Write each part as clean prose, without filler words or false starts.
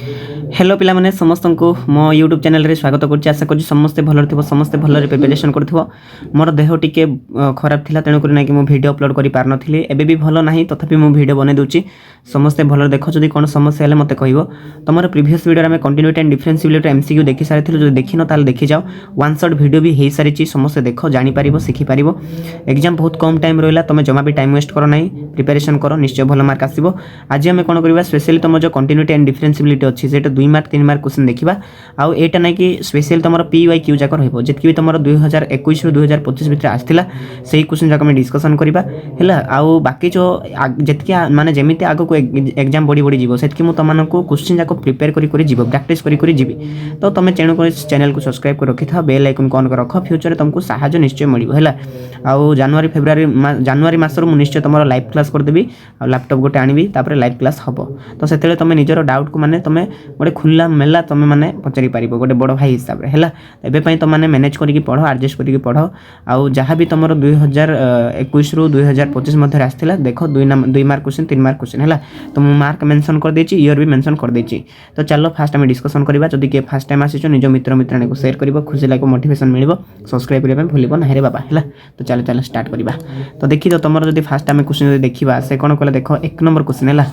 Hello पिला माने समस्त को मो यूट्यूब चैनल रे स्वागत करछि। आशा करछि समस्ते भलर थिबो, समस्ते भलरे प्रिपरेशन करथिबो। मोर देह टिके खराब थिला तेनु करी ना कि मो वीडियो अपलोड करि पार नथिले। एबे भी भलो नाही तथापि मो वीडियो बने दोछि। समस्ते भलर देखो, जदि कोन समस्या हेले मते कहिवो। तमर प्रीवियस वीडियो रे हम कंटिन्यूटी एंड डिफरेंशिएबिलिटी एमसीक्यू देखि सारिथिलु। जदि देखिनो ताल देखि जाओ। वन शॉट वीडियो भी हेई सारिछि। समस्ते देखो, जानि पारिबो, सिखि पारिबो। एग्जाम बहुत कम टाइम रहला, तमे जमा भी टाइम वेस्ट करो नाही, प्रिपरेशन करो, निश्चय भलो मार्क आसीबो। आज हम कोन करबा स्पेशली तम जो कंटिन्यूटी एंड डिफरेंशिएबिलिटी अछि सेटा 2 मार्क 3 मार्क क्वेश्चन देखिबा। आउ एटा नै कि स्पेशल तमरो पीवाईक्यू जाक रहइबो, जेतकी भी तमरो 2021 रु 2025 भितर आस्थिला सेही क्वेश्चन जाक हम डिस्कशन करिबा हैला। आउ बाकी जो जेतकी माने जेमिति आगो को एग्जाम बडी बडी जीवो सेतकी मु तमन को क्वेश्चन जाक प्रिपेयर करी जीवो, प्रैक्टिस करी जीवी। तो तमे चैनल को सब्सक्राइब कर रखि था, बेल आइकन को ऑन कर रख। फ्यूचर तुमको सहायता निश्चय मिलिबो हैला। आउ जनवरी मासर मु निश्चय तमरो लाइव क्लास कर देबी। आ लैपटॉप गोटे आनिबी, तापर लाइव क्लास हबो। तो सेतेले तमे निजरो डाउट को माने तमे गोटे खुल्ला मेला तमे माने पचारि पारिबो गोटे बड़ भाई हिसाब रे हैला। एबे पई तमे मैनेज करिकि पढो, एडजस्ट करिकि पढो। आउ जहाँ भी तमरो 2021 रु 2025 मध्ये आस्थिला देखो 2 मार्क क्वेश्चन 3 मार्क क्वेश्चन हैला। तो मु मार्क मेंशन कर देछि, ईयर भी मेंशन कर देछि। तो चलो फास्ट हम डिस्कशन करिबा। जदि के फर्स्ट टाइम आसीछो निज मित्र मित्राने को शेयर करिवो, खुशी लागो, मोटिवेशन मिलिबो। सब्सक्राइब करिबा भूलिबो नाही रे बाबा हैला। तो चलो स्टार्ट करिबा। तो देखि तो तमरो जदि फर्स्ट टाइम क्वेश्चन देखिबा से कोन कहले देखो 1 नंबर क्वेश्चन हैला।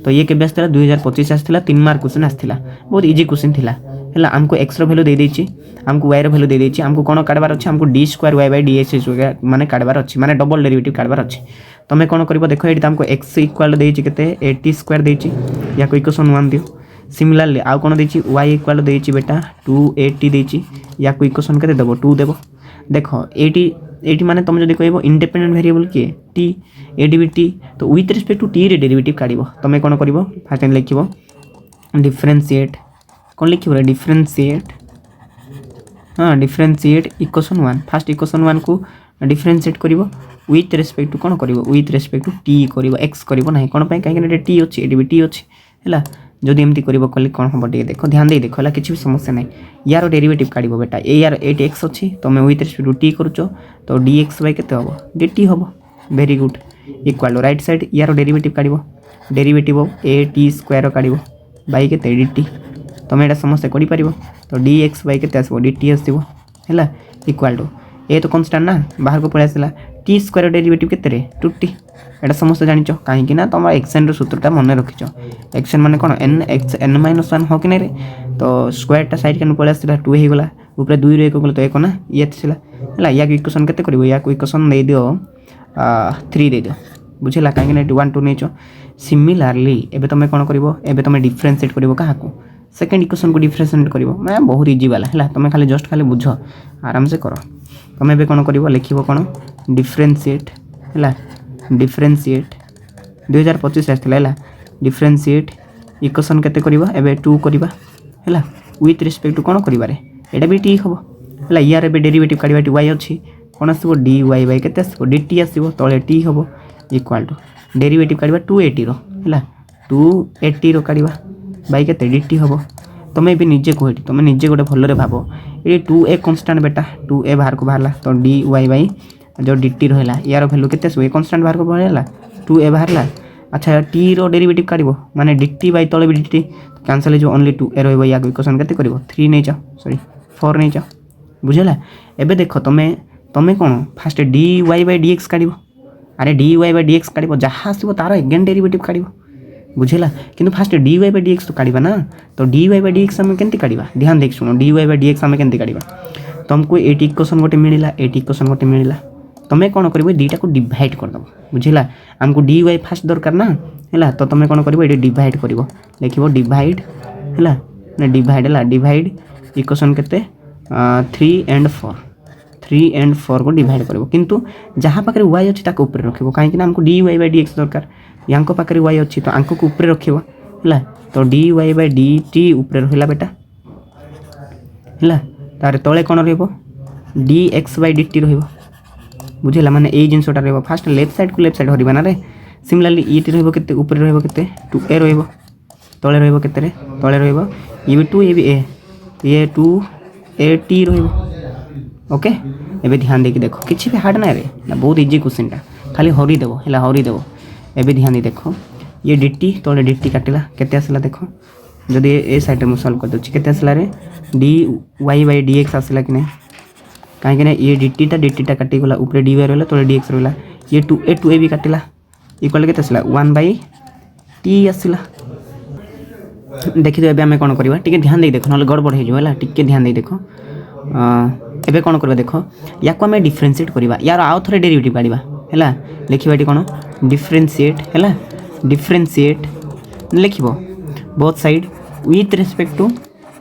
तो ये केबे आस्थिला 2025 आस्थिला 3 मार्क क्वेश्चन आस्थिला। बहुत इजी क्वेश्चन थिला हैला। हमको x रो वैल्यू दे देछि, हमको y रो वैल्यू दे देछि। हमको कोन काढबार अछि, हमको d square y by dx माने काढबार अछि, माने डबल डेरिवेटिव काढबार अछि। तमे कोन करिवो देखो, एठी हमको x इक्वल देछि केते 80 स्क्वायर देछि, या को इक्वेशन 1 दियो। सिमिलरली आउ कोन देछि y इक्वल देछि बेटा 280 देछि, या को इक्वेशन केते देबो 2 देबो। देखो एटी माने तुम जदि कहबो इंडिपेंडेंट वेरिएबल के t, एडी भी t, तो विथ रिस्पेक्ट टू t रे डेरिवेटिव काढिबो। तमे कोन करिवो फर्स्ट टाइम लिखिबो डिफरेंशिएट, कोन लिखिबो रे डिफरेंशिएट, हां डिफरेंशिएट इक्वेशन 1। फर्स्ट इक्वेशन 1 को डिफरेंशिएट करिवो विथ रिस्पेक्ट टू कोन करिवो, विथ रिस्पेक्ट टू t करिवो, x करिवो नाही। कोन पय काहे कि t अछि, एडी भी t अछि हैला। जदि एमती करिवो कले कोन हबो टिके देखो, ध्यान दे देखो हैला, किछि भी समस्या नाही। यार डेरिवेटिव काढिबो बेटा, ए यार 8x अछि, तमे विथ रिस्पेक्ट टू t करूचो तो dx बाय केते हबो, dt हबो। Very good. Equal to right side यार डेरिवेटिव काढिबो, डेरिवेटिव ऑफ at स्क्वायर काढिबो बाय केते dt। तमे एटा समस्या करि परिबो। तो dx बाय केते आसबो, dt आसीबो हैला। इक्वल टू ए तो कांस्टेंट ना, बाहर को पळे आसिला t स्क्वायर डेरिवेटिव केते रे 2t। एटा समस्या जानिचो काहे कि ना तुम एक्सन रो सूत्रटा मन रखिचो। एक्सन माने कोन n x n - 1 हो कि नै रे। तो स्क्वायर टा साइड केन पळे आसिला 2 हे गेला, ऊपर 2 रे 1 गेला तो 1 ना, ये थिला हैला। या को इक्वेशन केते करिवो, या को इक्वेशन दे दियो 3 दे दियो, बुझिला काहे कि ना 1 2 नेचो। सिमिलरली एबे तमे कोन करिवो, एबे तमे डिफरेंशिएट करिवो काहा को, सेकंड इक्वेशन को डिफरेंशिएट करिवो। मैं बहुत इजी वाला हैला, तमे खाली जस्ट खाली बुझो, आराम से करो। तमे एबे कोन करिवो लिखिवो कोन डिफरेंशिएट हैला, डिफरेंशिएट 2025 आस्थिला हैला। डिफरेंशिएट इक्वेशन केते करिवो, एबे 2 करिवो हैला, विथ रिस्पेक्ट टू कोन करिवो रे, एटा भी t हबो हैला। यार एबे डेरिवेटिव काढिबा y अछि, कोन आसीबो dy बाय केते आसीबो dt आसीबो, तळे t हबो। इक्वल टू डेरिवेटिव काढिबा 280 रो हैला, 280 रो काढिबा बाय केते dt हबो। तमे भी निजे कोहेटी, तमे निजे गोटे भलरे भाबो। ए 2a कांस्टेंट बेटा, 2a बाहर को बाहरला तो dy बाय जो dt रहला, यार वैल्यू केते आसीबो, ए कांस्टेंट बाहर को बाहरला 2a बाहरला। अच्छा t रो डेरिवेटिव काढिबो माने dt बाय तळे भी dt कैंसिल जो ओनली 2a रहइबो। या इक्वेशन केते करिवो 3 नै जा, सॉरी 4 नै जा, बुझला। एबे देखो तमे कोन फर्स्ट dy बाय dx काढिबो। अरे dy बाय dx काढिबो, जहा आसीबो तारो अगेन डेरिवेटिव काढिबो, बुझला। किंतु फर्स्ट dy बाय dx तो काढिबा ना। तो dy बाय dx हम केनती काढिबा, ध्यान देख सुनो, dy बाय dx हम केनती काढिबा। तुमको 8 इक्वेशन गोटे मिलिला, 8 इक्वेशन गोटे मिलिला। तमे कोन करिवो दीटा को डिवाइड कर दबो, बुझिला। हमको dy फर्स्ट दरकार ना हैला। तो तमे कोन करिवो, एडी डिवाइड करिवो, लिखिवो डिवाइड हैला, ना डिवाइड हैला। डिवाइड इक्वेशन केते 3 and 4 को डिवाइड करिवो। किंतु जहां पाकरे y अछि ताको ऊपर रखिवो, काहे कि ना हमको dy बाय dx दरकार। यांको पाकरे y अछि तो आंको को ऊपर रखिवो हैला। तो dy बाय dt ऊपर रहला बेटा हैला। तारे तळे कोन रहइबो, dx बाय dt रहइबो, बुझिला। माने ए जिंसटा रहइबो फर्स्ट लेफ्ट साइड को लेफ्ट साइड हरिबा ना रे। सिमिलरली ई टी रहइबो केते, ऊपर रहइबो केते 2a रहइबो, तळे रहइबो केते रे, तळे रहइबो ए भी 2 ए भी a, ये 2a t रहइबो। ओके एबे ध्यान देके देखो, किछि भी हार्ड ना रे ना, बहुत इजी क्वेश्चन टा, खाली हरि देबो हैला, हरि देबो। एबे ध्यान दे देखो, ये dt तळे dt काटिला केते आसिला देखो जदि ए साइड में सॉल्व कर दूँ केते आसला रे D Y by D X आसला कि नहीं कहीं ये डी टा काटिगला ऊपर डी वाई रहा तो डी एक्स रहा ये टू ए भी काटिला इक्वल के आसला 1/t आसला देखी एबे आमे कोन करबा टिके ध्यान दे देखो न गड़बड़ हो जाला टिके ध्यान दे देखो एबे कोन करबा देखो याको आमे डिफरेंशिएट करबा यार आउ थरे डेरिवेटिव काढिबा हैला लिखिबा टी कोन डिफरेंशिएट हैला डिफरेंशिएट लिखिबो both side with respect to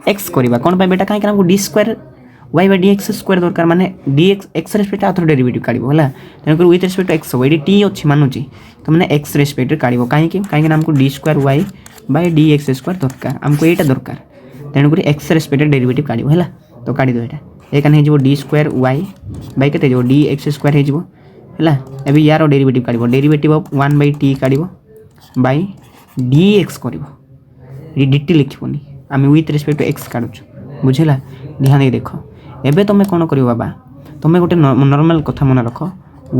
x करबा कोन पय बेटा काहे हमको d² y बाय dx² दरकार माने dx x रिस्पेक्ट आउ थरे डेरिवेटिव काढिबो हैला तने कर विथ रिस्पेक्ट टू x हो एडी t अछि मानुची तो माने x रिस्पेक्ट काढिबो काहे हमको d² y बाय dx² दरकार हमको एटा दरकार तेणुक एक्स रेस्पेक्ट डेरिवेटिव काढिबो हैला तो काढि दो एटा एकान हे जिवो d² y बाय केते जिवो dx² हे जिवो हैला एबे यार डेरिवेटिव काढिबो डेरिवेटिव ऑफ 1/t काढिबो बाय dx करिवो dt लिखिबोनी आमे विथ रेस्पेक्ट टू x काढुछु बुझिला ध्यान दे देखो एबे तमे कोन करिवो बाबा तमे गोटे नॉर्मल कथा मन रखो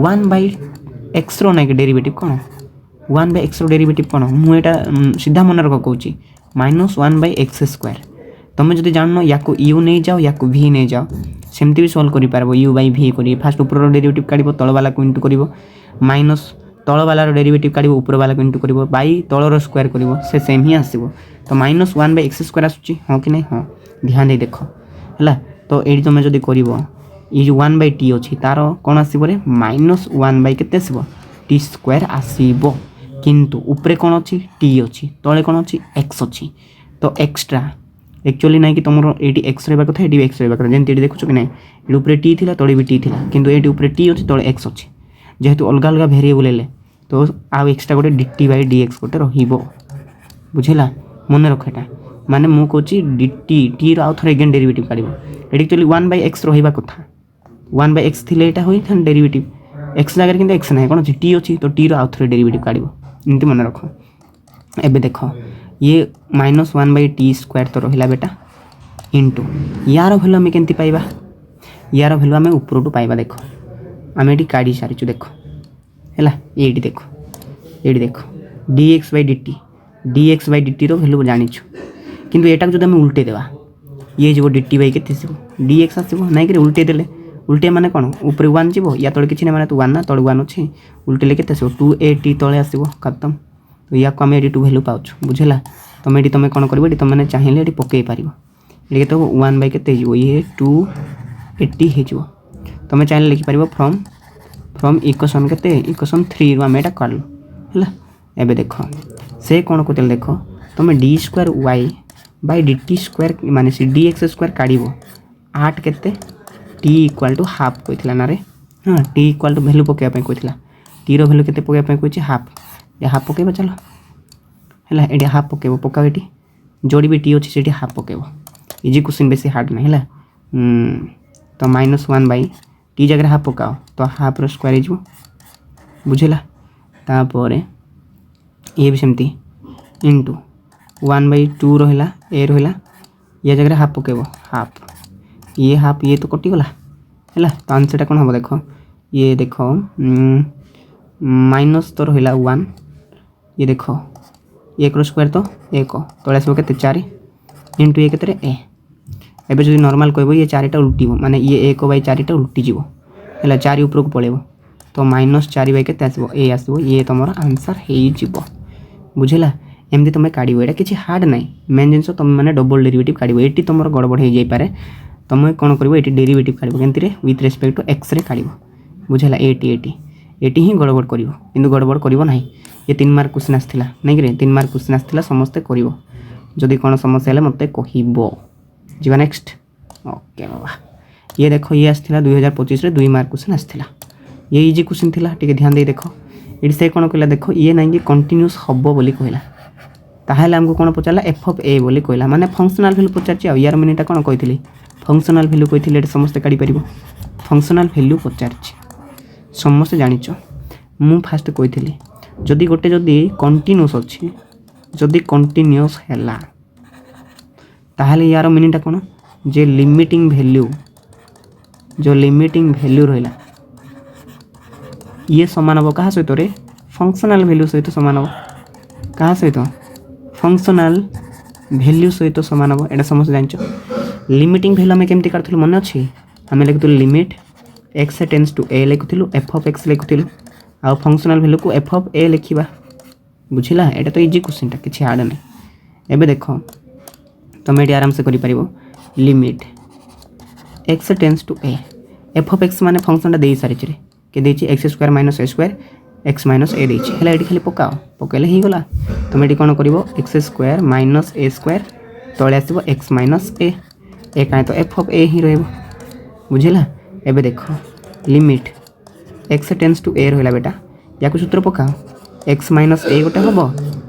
1/x रो नै डेरिवेटिव कोन 1/x रो डेरिवेटिव कोन मु एटा सीधा मन रखो कहूची -1/x² तुम जदि जाननो याको u नहीं जाओ याको v नहीं जाओ सेमती भी सॉल्व करि पारबो u/v करी फास्ट ऊपर रो डेरिवेटिव काढिबो तळ वाला को इंटू करिवो माइनस तळ वाला रो डेरिवेटिव काढिबो ऊपर वाला को इंटू करिवो बाई तळ रो स्क्वायर करिवो से सेम ही आसीबो तो -1/x² आसुची हां कि नहीं हां ध्यान दे देखो हैला तो एडी तुम जदि करिवो ई जो 1/t अछि तारो कोन आसीबो रे -1 केते आसीबो t² आसीबो किंतु ऊपर कौन अच्छी टी अच्छी तले कौन अच्छी एक्स अच्छी तो एक्सट्रा एक्चुअली ना कि तुम ये एक्स रहा कथा ये एक्स रहा कथा जमी देखुच कि ना ये ऊपर टी थी तले भी टी थी किंतु ये ऊपर टी अच्छी तले एक्स अच्छी जेहेतु अलग अलग भेरिएबल हेले तो आउ एक्सट्रा गोटे dt बाय dx गोटे रहिबो बुझिला मन रख एटा माने मु कहूची dt टी रो आउ थरे अगेन डेरिवेटिव काढिबो एटी एक्चुअली 1/x रहिबा कथा 1/x थिले एटा होई थन डेरिवेटिव x जगह किंतु x नाही कोन टी अछि तो टी रो आउ थरे डेरिवेटिव काढिबो इनती मन रख एबे देखो ये -1/t² तो रहिला बेटा इंटू यार भ्यालु आम केमती पाइबा यार भ्यालु आम ऊपर टू पाइबा देखो आम ये काढ़ी सारी देखो है ये देखो dx/dt रो भ्यालु जानिछु किंतु एटा जो आम उल्टे देवा ये जो dt बाई के dx आसो ना कि उल्टे देले उल्टे माने कौन ऊपर 1 जीवो या तले किछि ना माने तो 1 ना तले 1 अछि उल्टे ले केते आसो 2at तले आसो खत्म तो या को हम एडी 2 वैल्यू पाउछ बुझला तुम एडी तुम कोन करबो एडी तुम माने चाहिले एडी पके पारिबो एडी तो 1 बाय केते जीवो ये 280 हे जीवो तुम चाहिले लिखि पारिबो फ्रॉम इक्वेशन केते इक्वेशन 3 रो हम एटा करलो हला एबे देखो से कोन कोतेल देखो तुम d² y बाय dt² माने से dx² काढिबो 8 केते t = हाफ कोइथला ना रे हां t = वैल्यू पके पे कोइथला t रो वैल्यू केते पके पे कोइछि हाफ ये हाफ पकेबो चलो हैला एडी हाफ पकेबो पका बेटी जोड़ी भी टी अछि सेठी हाफ पकेबो इजी क्वेश्चन बेसी हार्ड नहीं हैला तो -1/t जगह हाफ पकाओ तो हाफ रो स्क्वायर हिजबो बुझिला तापर ये भी सेमती इनटू 1/2 रहिला ए रहिला ये जगह हाफ पकेबो हाफ ये तो कटि गला हैला तो आंसर कोन हो देखो ये देखो माइनस तो रहिला 1 ये देखो 1 रो स्क्वायर तो 1 तले सब केते 4 इनटू ये केते ए एबे जदि नॉर्मल कहबो ये 4 टा उल्टीबो माने ये 1/4 टा उल्टी जीवो हैला 4 ऊपर को पळेबो तो -4 बाय केते आसीबो ए आसीबो ये तमरो आंसर हेई जीवो बुझिला एमदी तुम काढिबो एटा किछि हार्ड नै मेन जिंस तुम माने डबल डेरिवेटिव काढिबो एटी तमरो गड़बड़ हे जाई पारे तुम कोन करबो एटी डेरिवेटिव काढिबो केंति रे विथ रिस्पेक्ट टू x रे काढिबो बुझिला एटी ही गड़बड़ करिवो किंतु गड़बड़ करिवो नाही ये 3 मार्क क्वेश्चन आस्थिला नै कि रे 3 मार्क क्वेश्चन आस्थिला समस्त करिवो जदि कोन समस्या हेले मते कहिबो जीवा नेक्स्ट ओके बाबा ये देखो ये आस्थिला 2025 रे 2 मार्क क्वेश्चन आस्थिला ये इजी क्वेश्चन थिला ठीक ध्यान दे देखो इट से कोन कहला देखो ये नै कि कंटीन्यूअस हबो बोली कहला ताहाले हमको कोन पचाला f ऑफ a बोली कहला माने फंक्शनल वैल्यू पचारची आ यार मिनिटा कोन कहितली फंक्शनल वैल्यू कहितली समस्त काढी परिबो फंक्शनल वैल्यू पचारची समस्त जानिचो मु फास्ट कहितली जदि गोटे जदि कंटीन्यूअस अछि जदि कंटीन्यूअस हैला ताहाले यार मिनिटा कोन जे लिमिटिंग वैल्यू जो लिमिटिंग वैल्यू रहला ये समान हो कहा सहित रे फंक्शनल वैल्यू सहित समान हो कहा सहित फंक्शनल भैल्यू सहित सामान हम एटा समस्त जानछ लिमिटिंग वैल्यू आम केमती काढुथिलु मन अछि आम लिखुथिलु limit x tends to a लिखुथिलु f ऑफ x लिखुथिलु आ फंक्शनल वैल्यू को f ऑफ a लिखिबा बुझिला एटा तो इजी क्वेश्चन टा किछि हार्ड नै एबे देखो तुम ये आराम से करि परिबो limit x tends to a f of x माने फंक्शन टा देई सारि रे के देछि x square minus a square x minus a देछि हला एटी खाली पकाओ पकेले ही गला तुम एटी कोन करिवो x square minus a square तळे आसीबो x माइनस a ए काहे तो f ऑफ a ही रहबो बुझिला एबे देखो limit x tends to a रहला बेटा या को सूत्र पकाओ x माइनस a गोटे हबो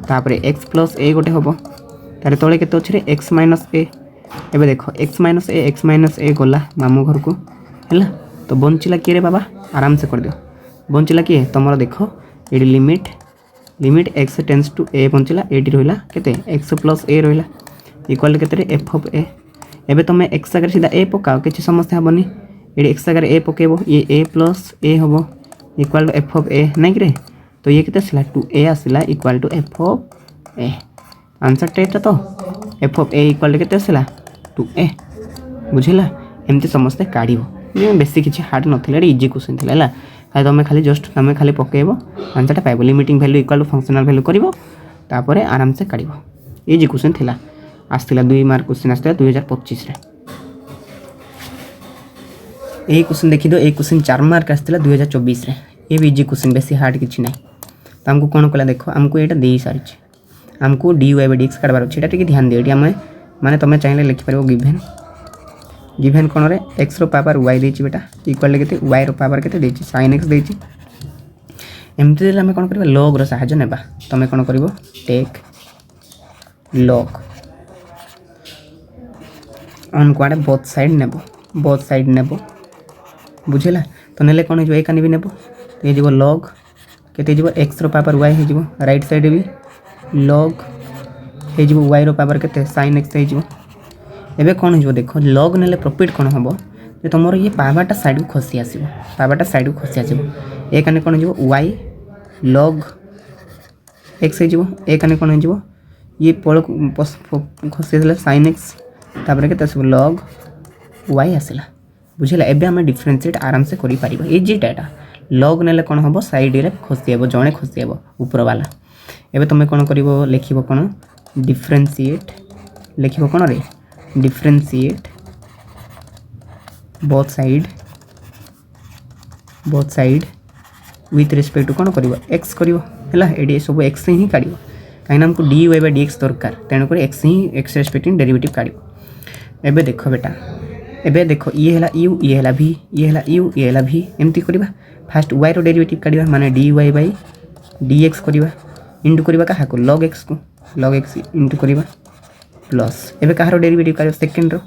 तापरे x प्लस a गोटे हबो तारे तळे केते अछि रे x माइनस a एबे देखो x माइनस a गला मामू घर को हैला तो बंचिला के रे बाबा आराम से कर दियो बंचिला के तमरो देखो एडी limit x tends to a बंचिला एडी रहला केते x प्लस a रहला इक्वल केते रे f ऑफ a एबे तमे x अगर सीधा a पकाओ किछि समस्या हबनी एडी x अगर a पकेबो ये a प्लस a हबो equal to f of a नै रे तो ये केते आसिला 2a आसिला equal to f of a answer टेटा तो f ऑफ a इक्वल केते आसिला 2a बुझिला एमती समस्त काढिबो ये बेसी किछि हार्ड नथिला रे इजी क्वेश्चन थिला हला खाली तमे खाली जस्ट तमे खाली पकेबो आंसर टा पाइबो limiting value equal to functional value करिवो तापरे आराम से काढिबो इजी क्वेश्चन थिला आस्तिला 2 मार्क क्वेश्चन आस्तिला 2025 रे ए क्वेश्चन देखि दो ए क्वेश्चन 4 मार्क आस्तिला 2024 रे ए भी इजी क्वेश्चन बेसी हार्ड किछि नै त हमको कोन कला देखो हमको एटा देई सारि छै हमको dy by dx काढबार छै एटा टिके ध्यान दियो एटी हमें माने तमे चाहिले लिखि परबो गिवन कोन रे x रो पावर y देछि बेटा इक्वल केते y रो पावर केते देछि sin x देछि एमते देले हमें कोन करबा log रो सहायता नेबा तमे कोन करबो टेक log ऑन क्वाड बोथ साइड नेबो बुझिला तो नेले कोन जो एकानी भी नेबो ये जीवो log केते जीवो x रो पावर y हे जीवो राइट साइड भी log हे जीवो y रो पावर केते sin x हे जीवो एबे कोन हो देखो log नेले प्रॉफिट कोन हबो जे तमरो ये पावरटा साइड को खसी आसीबो ए कने कोन जीवो y log x हे जीवो ए कने कोन हो जीवो ये पळ खसी आसला sin x तापर केते आसीबो log y आसला बुझिला एबे हम डिफरेंशिएट आराम से करि पारिबो इजी डाटा log नेले कोन हबो साइड रे खसी हेबो जणे खसी हेबो ऊपर वाला एबे तमे कोन करिवो लिखिबो कोन डिफरेंशिएट लिखिबो कोन रे differentiate both side with respect to कोन करिवो x करिवो हला एडी सब x ही काडिवो काइना हमको dy by dx दरकार तेन कर x ही x रिस्पेक्टिंग डेरिवेटिव काडिवो एबे देखो बेटा एबे देखो ये हला u ये हला v ये हला u ये हला v एमती करिवा फर्स्ट y रो डेरिवेटिव काडिवा माने dy by dx करिवा इनटू करिवा काहा को log x इनटू करिवा प्लस एबे काहारो डेरिवेटिव काडिवो सेकंड रो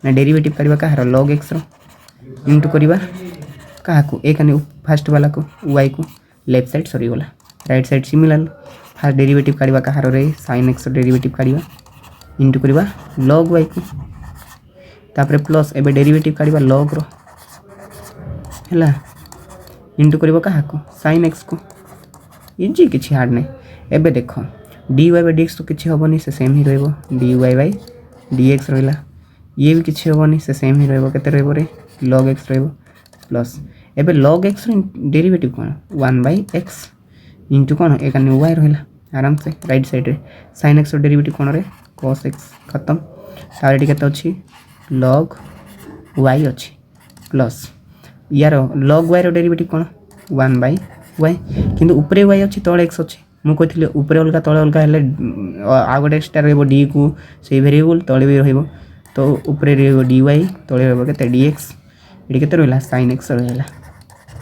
ना डेरिवेटिव काडिवा काहारो log x रो इनटू करिवा काहा को ए कने फर्स्ट वाला को y को लेफ्ट साइड सॉरी वाला right side similar first derivative काडिवा काहारो रे sin x रो डेरिवेटिव काडिवा इनटू करिवा log y को तापरे प्लस एबे डेरिवेटिव काडिवा log रो हला इनटू करिवो काहा को sin x को इजी किछि हार्ड नै एबे देखो dy by dx तो किछि होबनी से सेम ही रहबो dy by dx रहला ये भी किछि होबनी से सेम ही रहबो केते रहबो रे log x रहबो प्लस एबे log x रो डेरिवेटिव कोन 1 by x इनटू कोन एकाने y रहला आराम से राइट साइड रे sin x रो डेरिवेटिव कोन रे cos x खत्म सारे केते अछि log y अछि प्लस यार log y रो डेरिवेटिव कोन 1 by y किंतु ऊपरे y अछि तळे x अछि मु कहिथिले ऊपरे अलगा तळे अलगा हेले आ गोटे एक्स्ट्रा रहबो d को सेही वेरिएबल तळे भी रहबो तो ऊपरे रहबो dy तळे रहबो केते dx एडी केते रहला sin x रहला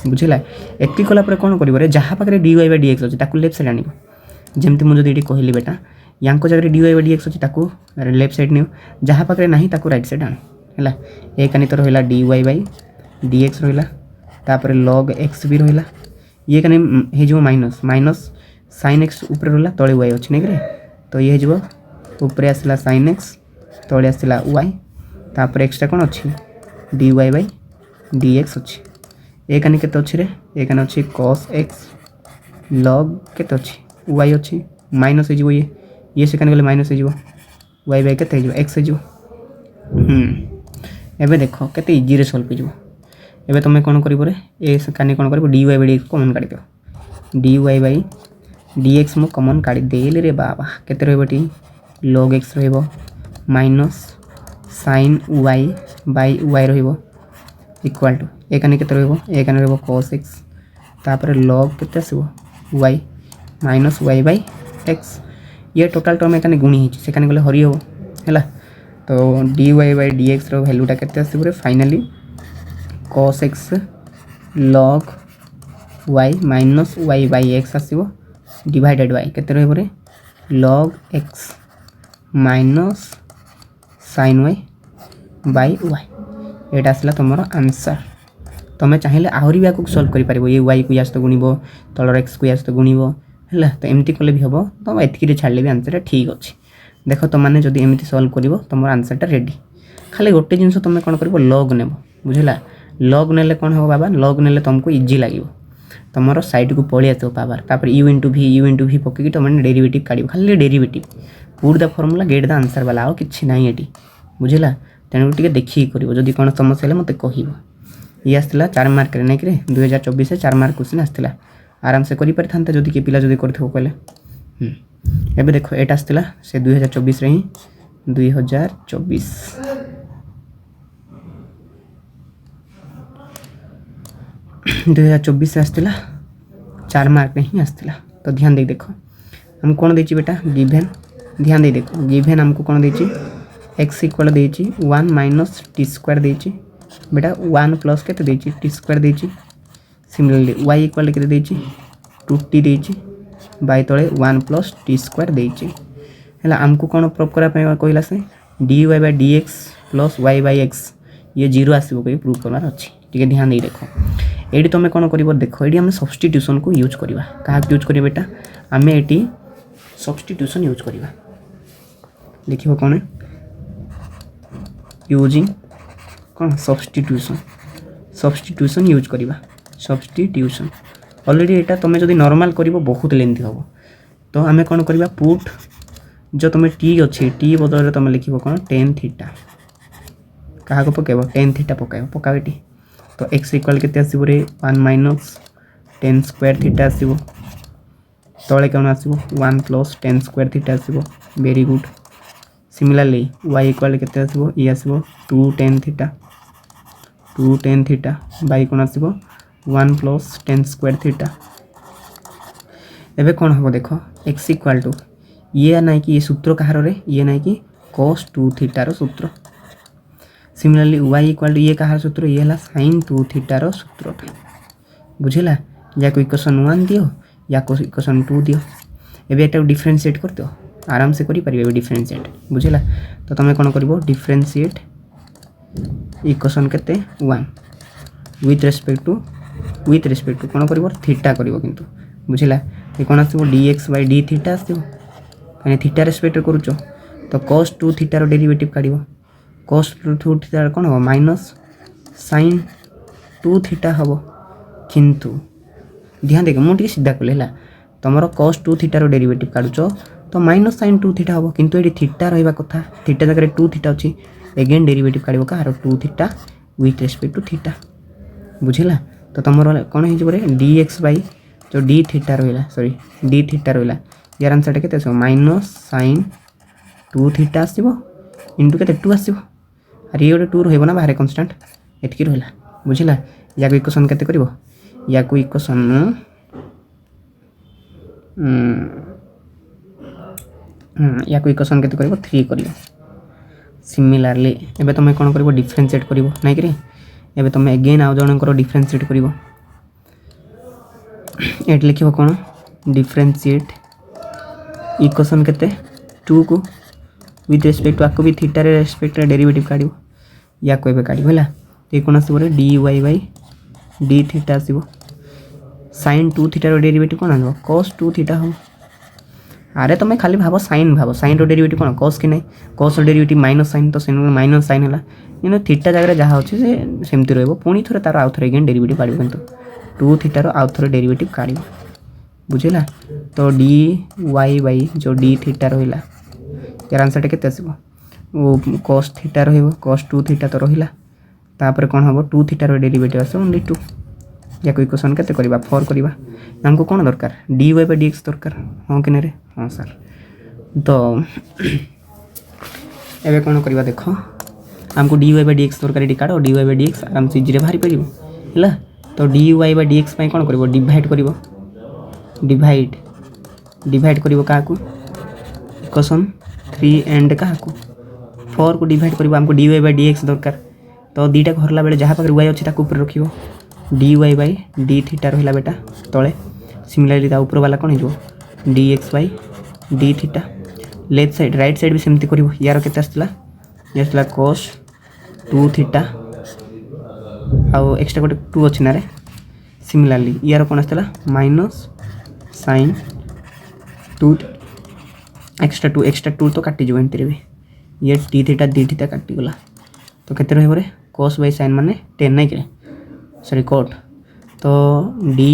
बुझिला एति कला पर कोन करिवो रे जहा पाकरे dy by dx अछि ताकू लेफ्ट साइड आनिबो जेमति मु जदी एडी कहली बेटा यांको जगरे dy by dx अछि ताकू लेफ्ट साइड नियो जहा पाकरे नाही ताकू राइट साइड आन हैला ए कनी तो रहला dy by dx रहला तापर log x भी रहला ये कने हे जो माइनस sin x ऊपर रहला तळे y अछि नै रे तो ये जो ऊपर आसला sin x तळे आसला y तापर एक्स्ट्रा कोन अछि dy by dx अछि ए कने केते अछि रे ए कने अछि cos x log केते अछि y अछि माइनस हे जो ये से कने गले माइनस हे जो वाई बाई के एक्स हो एबे देख केते इजी रे सॉल्व हो एबे तुम कौन कर ए कानी कौन कर d Y by d common काढ़ी दियो d Y by D x मु कमन काढ़ी देली रे बाबा केते रहबो टी log x रहबो minus sin y by y रहबो इक्वल टू ए कानी केते रहबो ए कानी रहबो cos x तापर log केते आसीबो y minus y by x ये टोटल टर्म एकाने गुणी हिची से काने गले हरि हो हैला तो dy बाई dx रो वैल्यूटा केते आसीबो रे finally cos x log y minus y by x आसीबो डिवाइडेड बाय केते रहबो रे log x minus sin y by y एटा आसला तमरो आंसर तमे चाहिए आहरी भी सॉल्व कर पारिबो ये y को या सहित गुणिबो तलर x को या सहित गुणिबो हैला तो एमती कले भी हबो तो एतकी छाड़ले भी आंसर ठीक अछि देख तुम मैंने जदि एमती सॉल्व करिवो तुम आंसरटा रेडी खाली गोटे जिनस तुम कौन कर लॉग नेब बुझला लॉग नेले कौन हो बाबा लॉग नेले तुमको इजी लगे तुम साइड को पलि आसो पावर तापर यू इंटू भी पकईकि तुम डेरिवेटिव काढ़ खाली derivative put the formula get the answer वाला आउ कि ना ये बुझला तेणु टे देखिए कर जदि कौन समस्या मत कह ये आसला 4 मार्क नहीं कि 2024 4 मार्क क्वेश्चन आसला आराम से करि पारि थांता जदि के पिला जदि करथो कहले एबे देखो एटा आसला से 2024 रे ही 2024 2024 से आसला 4 मार्क रे ही आसला तो ध्यान दे देखो हम कौन देछि बेटा गिवन ध्यान दे देखो गिवन हमको कौन देछि x इक्वल देछि 1 माइनस टी स्क्वायर देछि बेटा 1 प्लस केते देछि टी स्क्वायर देछि सिमिलरली y इक्वल केते देछि 2t देछि बाय तळे 1 प्लस टी स्क्वायर देछि हैला हमको कौन प्रूफ करा पे कहला से dy by dx plus y by x ये 0 आसीबो कहि प्रूफ करवार अछि ठीक है ध्यान दे देखो एडी तुम कौन कर देखो ये आम सब्स्टिट्यूशन को यूज करवा क्या यूज करिया बेटा आम ये सब्स्टिट्यूशन यूज करवा लिखिबो कौन यूजिंग कौन सब्स्टिट्यूशन यूज करवा सब्स्टिट्यूशन ऑलरेडी एटा तुम जब नॉर्मल कर बहुत लेंथी हम तो आम कौन करवा पुट जो तुम टी अच्छी टी बदल तुम लिखिबो कौन tan थीटा क्या पकेब tan थीटा पकाओ ये तो x इक्वल के आसो रे 1 माइनस tan स्क्वायर थीटा आसो तले कौन आसो 1 प्लस tan स्क्वायर थीटा आसो very good similarly y equal के आसो ये आसो 2 tan थीटा बाई कौन आसो 1 प्लस tan स्क्वायर थीटा एबे कौन हम देख x इक्वल टू ये ना कि ये सूत्र कहार रे ये ना कि cos 2 थीटा रो सूत्र सिमिलरली y इक्वल टू ये कहार सूत्र ये है sin 2 थीटा रो सूत्र बुझेला या को इक्वेशन 1 दियो या को इक्वेशन 2 दियो एबे एटा डिफरेंशिएट कर दियो आराम से करि परिबे डिफरेंशिएट बुझेला तो तुम कौन करबो डिफरेंशिएट इक्वेशन केते 1 विथ रेस्पेक्ट टू कौन करबो थीटा करबो किंतु बुझेला ये कौन आसो dx बाय d थीटा आसो माने थीटा रेस्पेक्ट करूचो तो cos 2 theta rho derivative काढिबो cos 2 theta कौन हो माइनस sin 2 थीटा हम किंतु ध्यान देख मुझे सीधा कहला तुम cos 2 थीटा रो डेरिवेटिव काढुच तो माइनस sin 2 थीटा हम किंतु ये थीटा रहा कथा थीटा जगह 2 थीटा अच्छी एगेन डेरिवेटिव काढिबो कार 2 theta with respect to theta बुझेला तो तुम कौन हो dx बाई जो d थीटा रहा सॉरी d थीटा रहा यार आंसर के माइनस sin 2 थीटा आसो इंटू के 2 आसो अरे ये गोटे 2 रहा बाहर कन्स्टाट एतकी रहा बुझला या इक्वेशन केते करबो या इक्वेशन या इक्वेशन केते करबो 3 करबो सिमिलरली एबे तुम कौन करबो डिफरेंशिएट करबो नै कि एबे तुम अगेन आउ जनकर डिफरेंशिएट करबो एट लिखिबो कौन डिफरेंशिएट इक्वेशन केते 2 को विथ रेस्पेक्ट टू आपको भी थीटा रे रेस्पेक्ट डेरिवेटिव काढिबो या को एबे काढिबो होला तो कौन आसो रे dy बाय d थीटा आसो sin 2 थीटा रो डेरिवेटिव कौन आसो cos 2 थीटा हम अरे तुम खाली भाव sin रो डेरिवेटिव कौन cos कि नहीं cos रो डेरिवेटिव माइनस sin तो sin माइनस sin है इन थीटा जगह जहाँ अच्छे से सेमती रही पुणी थे तार आउ थे डेरिवेटिव काढ़ कितु 2 थीटार आउ थे डेरिवेटिव काढ़ बुझेगा तो dy बाई जो d थीटा रहा यार आंसरटा केते आसीबो ओ cos थीटा रहइबो cos 2 थीटा तो रहिला तापर कोन हबो 2 थीटा रो डेरिवेटिव आसे ओनली 2 याको इक्वेशन केते करबा 4 करबा हमको कोन दरकार dy by dx दरकार हां कि रे हां सर तो एबे कोन करबा देखो हमको dy by dx दरकार एडी काढो dy by dx आराम से इजी रे बाहरी परिबो हैला तो dy by dx पई कोन करबो डिवाइड करबो डिवाइड करबो काकू इक्वेशन 3 एंड काकू 4 को डिवाइड करबो हमको dy by dx दरकार तो दीटा घरला बेले जहाँ पाखे y अच्छी ताकू ऊपर रखियो dy by d थीटा रहिला बेटा तले सिमिलरली ता ऊपर वाला कोन हो dx by d theta left side right side भी सेमती करिवो यार केते आस्तला यास्तला cos 2 थीटा आउ एक्स्ट्रा गोटे 2 अछि ना रे सिमिलरली यार कोन आस्तला माइनस sin 2 एक्स्ट्रा 2 तो काटी जो एंटी रे ये d थीटा काटी गला तो केते रहबो रे cos by sin माने 10 नै के सॉरी cot तो dy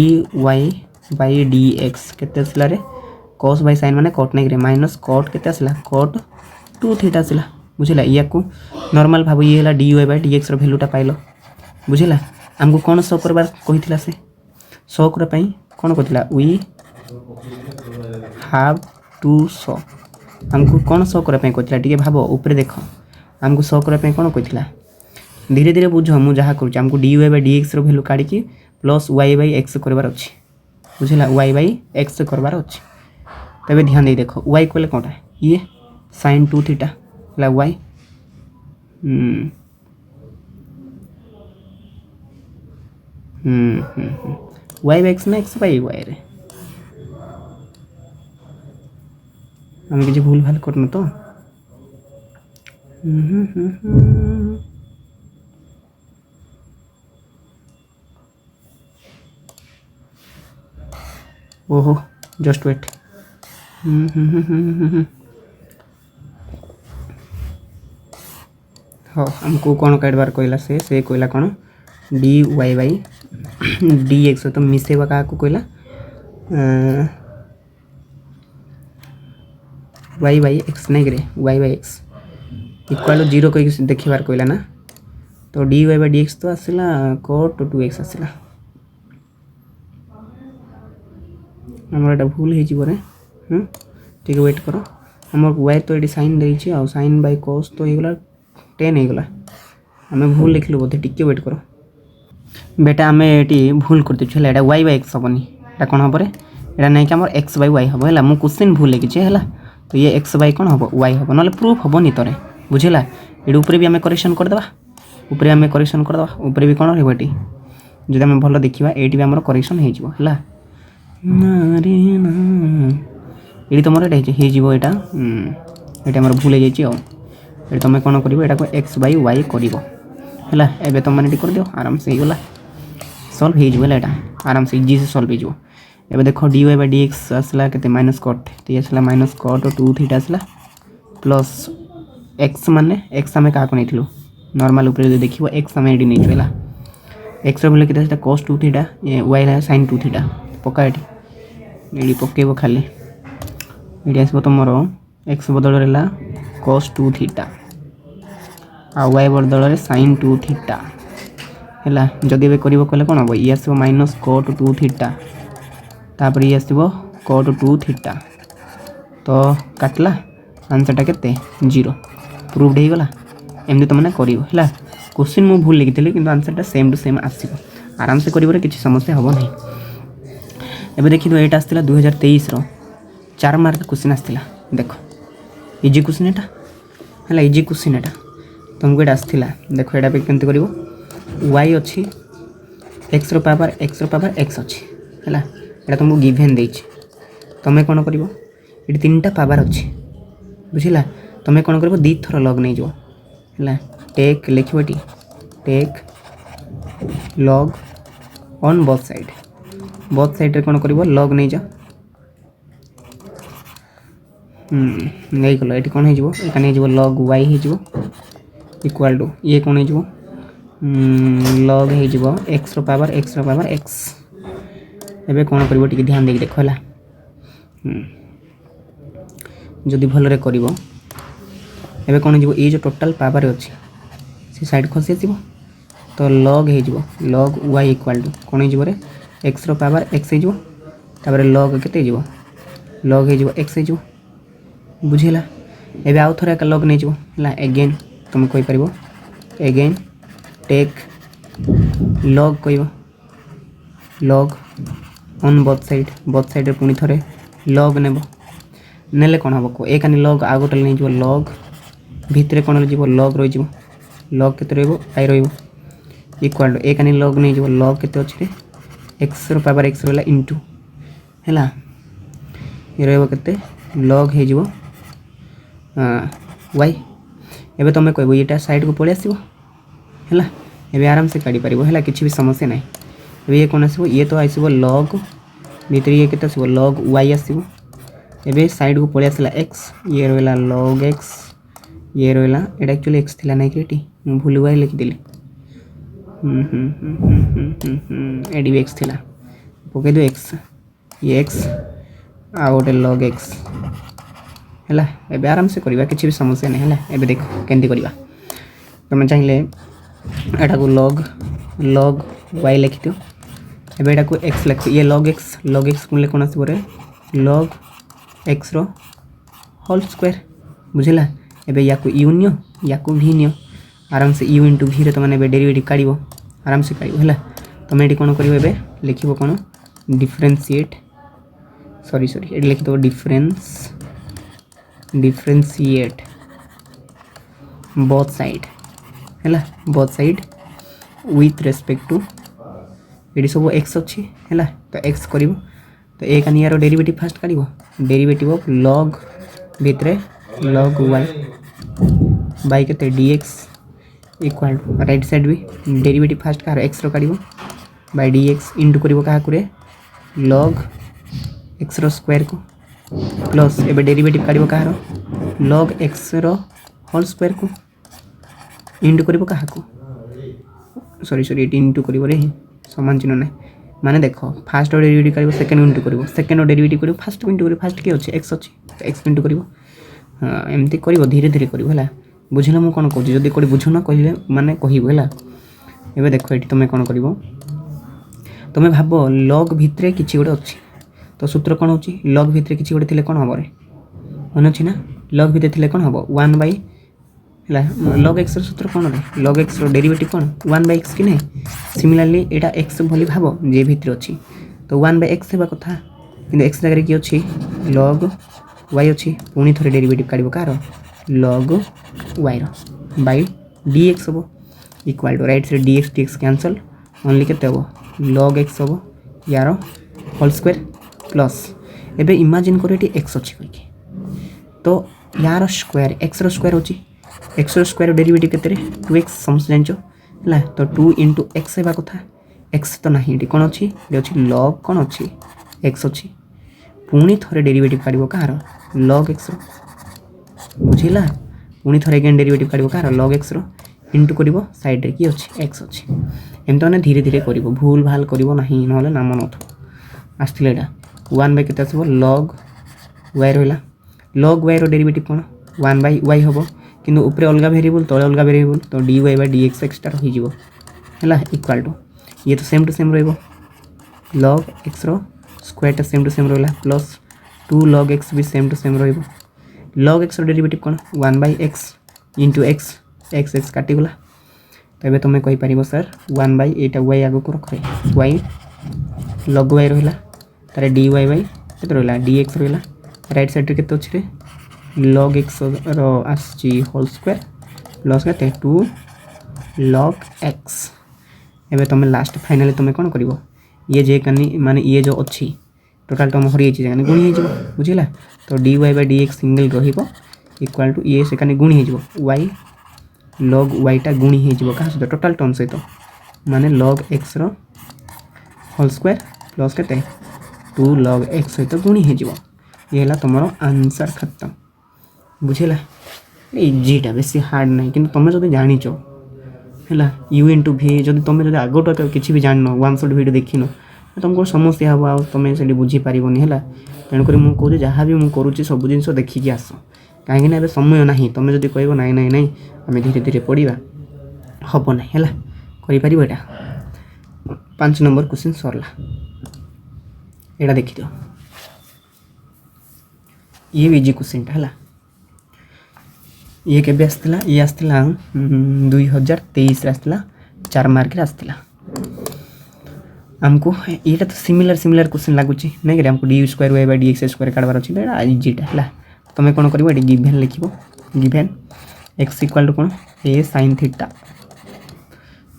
by dx केते असला रे cos by sin माने cot नै रे माइनस cot केते असला cot 2 थीटा असला बुझिला या को नॉर्मल भाबो ये हला dy by dx रो वैल्यूटा पाइलो बुझिला हमको कोन सो करबार कहितला से 100 कर पई कोन कहितला वी हैव टू सो हमको कोन सो कर पई कहितला ठीक भाबो ऊपर देखो हमको 100 कर पई कोन कहितला धीरे धीरे बुझो मु जहाँ करूँ हमको dy by dx रो वैल्यू काढ़ी की प्लस y by x करबार अछि बुझिला y by x करबार अछि तबे ध्यान दे देखो y कोले कोटा ये sin 2 थीटा ला y y by x ना x by y रे हम किछि भूल भाल करन तो ओहो जस्ट वेट हाँ हमको कौन काटबार कहला से कहला कौन dy by dx तो मिसेवा का कहला y by x नहीं करे y by x इक्वल 0 को देखिबार कहला ना तो dy by dx तो आसिला cot 2x आसिला हमरा भूल हे जीवो रे ठीक वेट करो हमर y तो एडी sin देई छी आ sin by cos तो हे गला 10 हे गला हमें भूल लिखलु बोते ठीक वेट करो बेटा हमें एटी भूल करते छले एटा y by x हबनी एटा कोन हबरे एटा नै कि हमर x by y हबो हला मु क्वेश्चन भूल लिखि छी हला तो ये x by कोन हबो y हबो नले प्रूफ हबो नि तरे बुझिला एडी ऊपर भी हमें करेक्शन कर देबा ऊपर हमें करेक्शन कर देबा ऊपर भी कोन रहबो एटी जदि हमें भलो देखिबा एटी भी हमर करेक्शन हे जीवो हला नारे ना एडी तमरे एटा हे जीवो एटा एटा हमर भूल हे जाई छी तुम कौन कर एक्स by y कर एबे तुम मैंने कर दियो आराम से गला सल्व हो आराम से इजी से सल्व हो एबे देखो dy by dx आसला केते माइनस कट तो ये आसला माइनस कट 2 थीटा आसला प्लस x माने x हमें का को नैथिलु नॉर्मल ऊपर जो देखिबो x हमें एडी नैथिला x रो वैल्यू केते आसला cos 2 थीटा y ला sin 2 थीटा पका एडी पकेबो खाली एडी आसबो तमरो x बदल रेला cos 2 थीटा आ y बदल रे sin 2 थीटा हैला जदी बे करिवो कहले कोन हबो ई आसबो माइनस cot 2 थीटा तापर ई आसबो cot 2 थीटा तो काटला आंसर टा केते 0 प्रूव्ड हे गला एमदी त मने करिवो हैला क्वेश्चन मु भूल लिखितले किंतु आंसर टा सेम टू सेम आसीबो आराम से करिवो रे किछि समस्या हबो नै एबे देखि दो एटा आस्तिला 2023 रो 4 मार्क क्वेश्चन आस्तिला देखो इजी क्वेश्चन एटा हैला इजी क्वेश्चन एटा तुमको एटा आस्तिला देखो एटा पे केनते करिवो y अछि x रो पावर x अछि हैला एटा तुमको गिवन देछि तमे कोन करिवो एटी तीनटा पावर अछि बुझिला तमे कोन करिवो दी थरो लॉग नै जो हैला टेक लिखबोटी take log on both side रे कोन करिवो लॉग नै जा नहीं गलो एटी कोन हे जिवो एकाने जिवो log y हे जिवो इक्वल टू ये कोन हे जिवो log हे जिवो x रो पावर x एबे कोन करिवो टिके ध्यान देके देखो हला जदी भलो रे करिवो एबे कौन हो ये जो टोटाल पावर अच्छी से साइड खसी आसो तो लग हो लग वाई इक्वाल टू कौन हो एक्स पावर एक्स हो लग के लग हो एक्स हो बुझेगा एबे आउ थोड़ा लग नहीं है एगेन तुम कहीपर एगेन टेक लग कह लग ऑन बोथ साइड पुणी थे लग नेब नेले कौन हम कह एक लग आउ गोटे नहीं लग भितर कौन लग रही लग के आई रिक्वाल टू एक लग नहीं लग के अच्छे एक्स पावर एक्स रहा इंटू है ये रते लग हो वाई एबे तुम कह ये साइड को पलि आसो है एबे आराम से काढ़ी पार है किसी भी समस्या ना एबे ये कौन आसो ये तो आसो लग भीतर ये के आसो लग वाई आसो एबे साइड को पलि आसला एक्स ये रहा लग एक्स ये रहा ये एक्चुअली एक्स थी ना कि भूल वाई लिखिदेली एडी भी एक्स थी पकई दो एक्स ये एक्स आ गोटे लग एक्स है एबे आराम से करवा किसी भी समस्या नहीं है एबे देख केमती करवा तुम चाहिए एटा को लग वाई लिखि दियो एबे एटा को एक्स लिख ये लग एक्स को कौन आसो लग एक्स रो होल स्क्वायर बुझेगा एबे या को यू नियो या को भी नियो आराम से यू इंटू भी तुमने डेरिवेटिव काढ़ आराम से काढ़ है तुम ये कौन कर लिख कौन डिफरेंशिएट सॉरी ये लिखिद डिफरेंशिएट बोथ साइड है both side with respect to ये सब एक्स अच्छी है तो एक्स कर तो एक यार डेरिवेटिव फास्ट काढ़ डेरिवेटिव ऑफ लग भितर लग वाई बाई के d x equal to right side भी डेरिवेटिव फास्ट कह एक्स काढ़ बाई डी एक्स इंटू कर लग एक्स स्क्वायर को प्लस एबे डेरिवेटिव काढ़ कह लग एक्स होल स्क्वायर को इंटू कर क्या सॉरी ये इंटू कर सामान चिन्ह ना माने देख फास्ट डेरिवेटिव काढ़ सेकेंड इंटू कर सेकेंड डेरिवेटिव कर फास्ट इंटू कर फास्ट किए अच्छे एक्स अच्छी एक्स इंटू कर हाँ एमती कर धीरे धीरे कर बुझल मुझे कौन कहूँ जब कौट बुझुन कहले माने कहला एबे देख ये तुम कौन कर तुम भाव लग भितर किसी गोटे अच्छी तो सूत्र कौन हो लग भितर किसी गोटे कौन हम मन अच्छी ना लग भितर थे कौन हम 1/, लग एक्स सूत्र कौन लग एक्स डेरिवेटिव कौन 1/x कि नहीं सिमिलारली यहाँ एक्स भली भाव जे भितर अच्छी तो 1/x होगा कथा कि एक्स जगह किए अच्छी लग वाई अच्छी पुणी थे डेरिवेटिव काढ़ कार लग वाई बै डी एक्स हम equal to right side d x cancel only के लग एक्स हम यार होल स्क्वायर प्लस एबे इमेजिन कर एक्स अच्छी कहीकि तो यार स्क्वायर एक्स स्क्वायर अच्छी एक्स स्क्वायर डेरिवेटिव के 2x समझ जान है तो 2 इंटू एक्स होगा कथा एक्स तो ना ये कौन अच्छी अच्छी लग कौन अच्छी एक्स अच्छी पुणी थे डेरिवेटिव काढ़ कह लग एक्स बुझेगा पुणी थे एगेन डेरिवेटिव काढ़ कह लग एक्स इंटू कर साइड कि अच्छी एक्स अच्छी एमती मैंने धीरे धीरे कर भूल भाल करना ना नाम नथ आसला यहाँ 1/, के आसो लग वाई रहा लग वाई डेरिवेटिव कौन 1/y हम किंतु ऊपर अलग वेरिएबल तले अलग वेरिएबल तो dy बाय dx एक्सट्रा रही है इक्वाल टू ये तो सेम टू सेम रही लग x square same to same रहा प्लस 2 लग एक्स भी सेम टू सेम रही लग एक्स डेरिवेटिव कौन 1/x into x x x काटिगला तो ये तुम कहीपर सर 1/, वाई आग को रख वाई लग वाई रहा तार dy बाय के रहा dx रहा राइट साइड के अच्छे लग एक्स आसी होल स्क्वायर प्लस के 2 लग एक्स एवं तुम लास्ट फाइनाली तुम कौन कर ये जे कनी माने ये जो अच्छी टोटाल तुम हरी गुणी हो बुझेगा तो dy by dx single equal to ये से गुणी हो वाई लग वाईटा गुणी हो क्या सहित टोटाल टर्म सहित माने लग एक्स होल स्क्वायर प्लस के 2 लग एक्स सहित गुणी हो ये तुम आंसर खत्म बुझेगा इजीटा बेसी हार्ड ना कि तुम जो जाच है यू इंटू भी जब तुम जो आगोट किसी भी जान वन शॉट वीडियो देखिन तुमको समस्या हम तुम से बुझीपारनी है तेणुक मुझे जहाँ भी मुझे करुच्ची सब जिन देखिकी आस कहीं समय ना तुम जो कह ना ना ना आम धीरे धीरे पढ़ा हम ना है कर 5 नंबर क्वेश्चन सरला यहाँ देखी दियो ये भी इजी क्वेश्चन है ये केबे आसला ये आसला 2023 आसला 4 मार्क आसला आमको यहाँ तो सिमिलर क्वेश्चन लगुच नहीं कि आमको d square y by d x square काढ़ार अच्छे इजीटा है तुम कौन कर गिभेन लिख गिभेन एक्स इक्वाल टू कौन ए साइन थीटा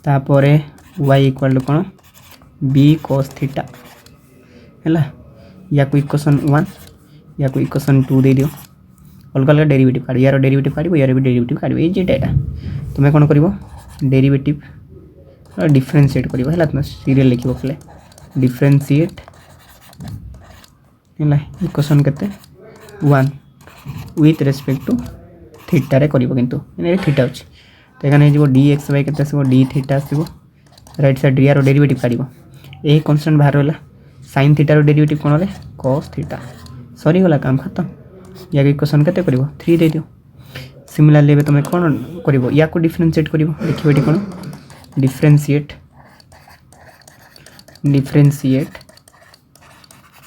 तापर वाई इक्वाल टू कौन बी कॉस थीटा है या को इक्वेशन 1 या को इक्वेशन 2 दे दियो अलग अलग डेरिवेटिव काढ़ यार डेरिवेटिव काढ़ यार भी डेरिवेटिव काढ़ इजीटा यहाँ तुम कौन कर डेरिवेटिव डिफरेंशिएट कर है तुम सीरियल लिख पे डिफरेंशिएट है इक्वेशन के 1 विथ रेस्पेक्ट टू थीटा रे करिवो किंतु एने थीटा अछि तो एखाने जो डी एक्स वाई केते आसीबो डी थीटा आसीबो राइट साइड यार डेरिवेटिव काढिबो ए कांस्टेंट बाहर होला sin थीटा रो डेरिवेटिव कोन रे cos थीटा सरी गला काम खत्म या इक्वेशन केते करिवो 3 दे दियो सिमिलरली एबे तुम कोन करिवो या को डिफरेंशिएट करिवो देखिबो एटी कोन डिफरेंशिएट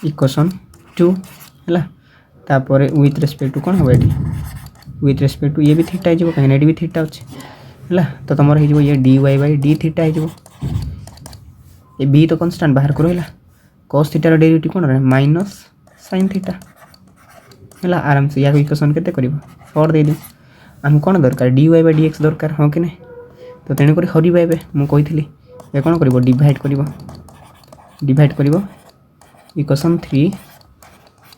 इक्वेशन 2 है तापर विथ रेस्पेक्ट टू कौन हम ये विथ रेस्पेक्ट टू ये भी थीटा हो कहीं भी थीटा अच्छे है तो तुम हो ये d Y by d theta हो ये बी तो कन्स्टांट बाहर कर रहा कॉस थीटार डेरिवेटिव कौन रहा माइनस साइन थीटा है आराम से या इक्वेशन केते कर 4 दे दियो आम कौन दरकार d Y by D x दरकार हाँ कि नहीं तो तेणुक हरवा ए मुझे ये कौन कर डिवाइड कर इक्वेशन 3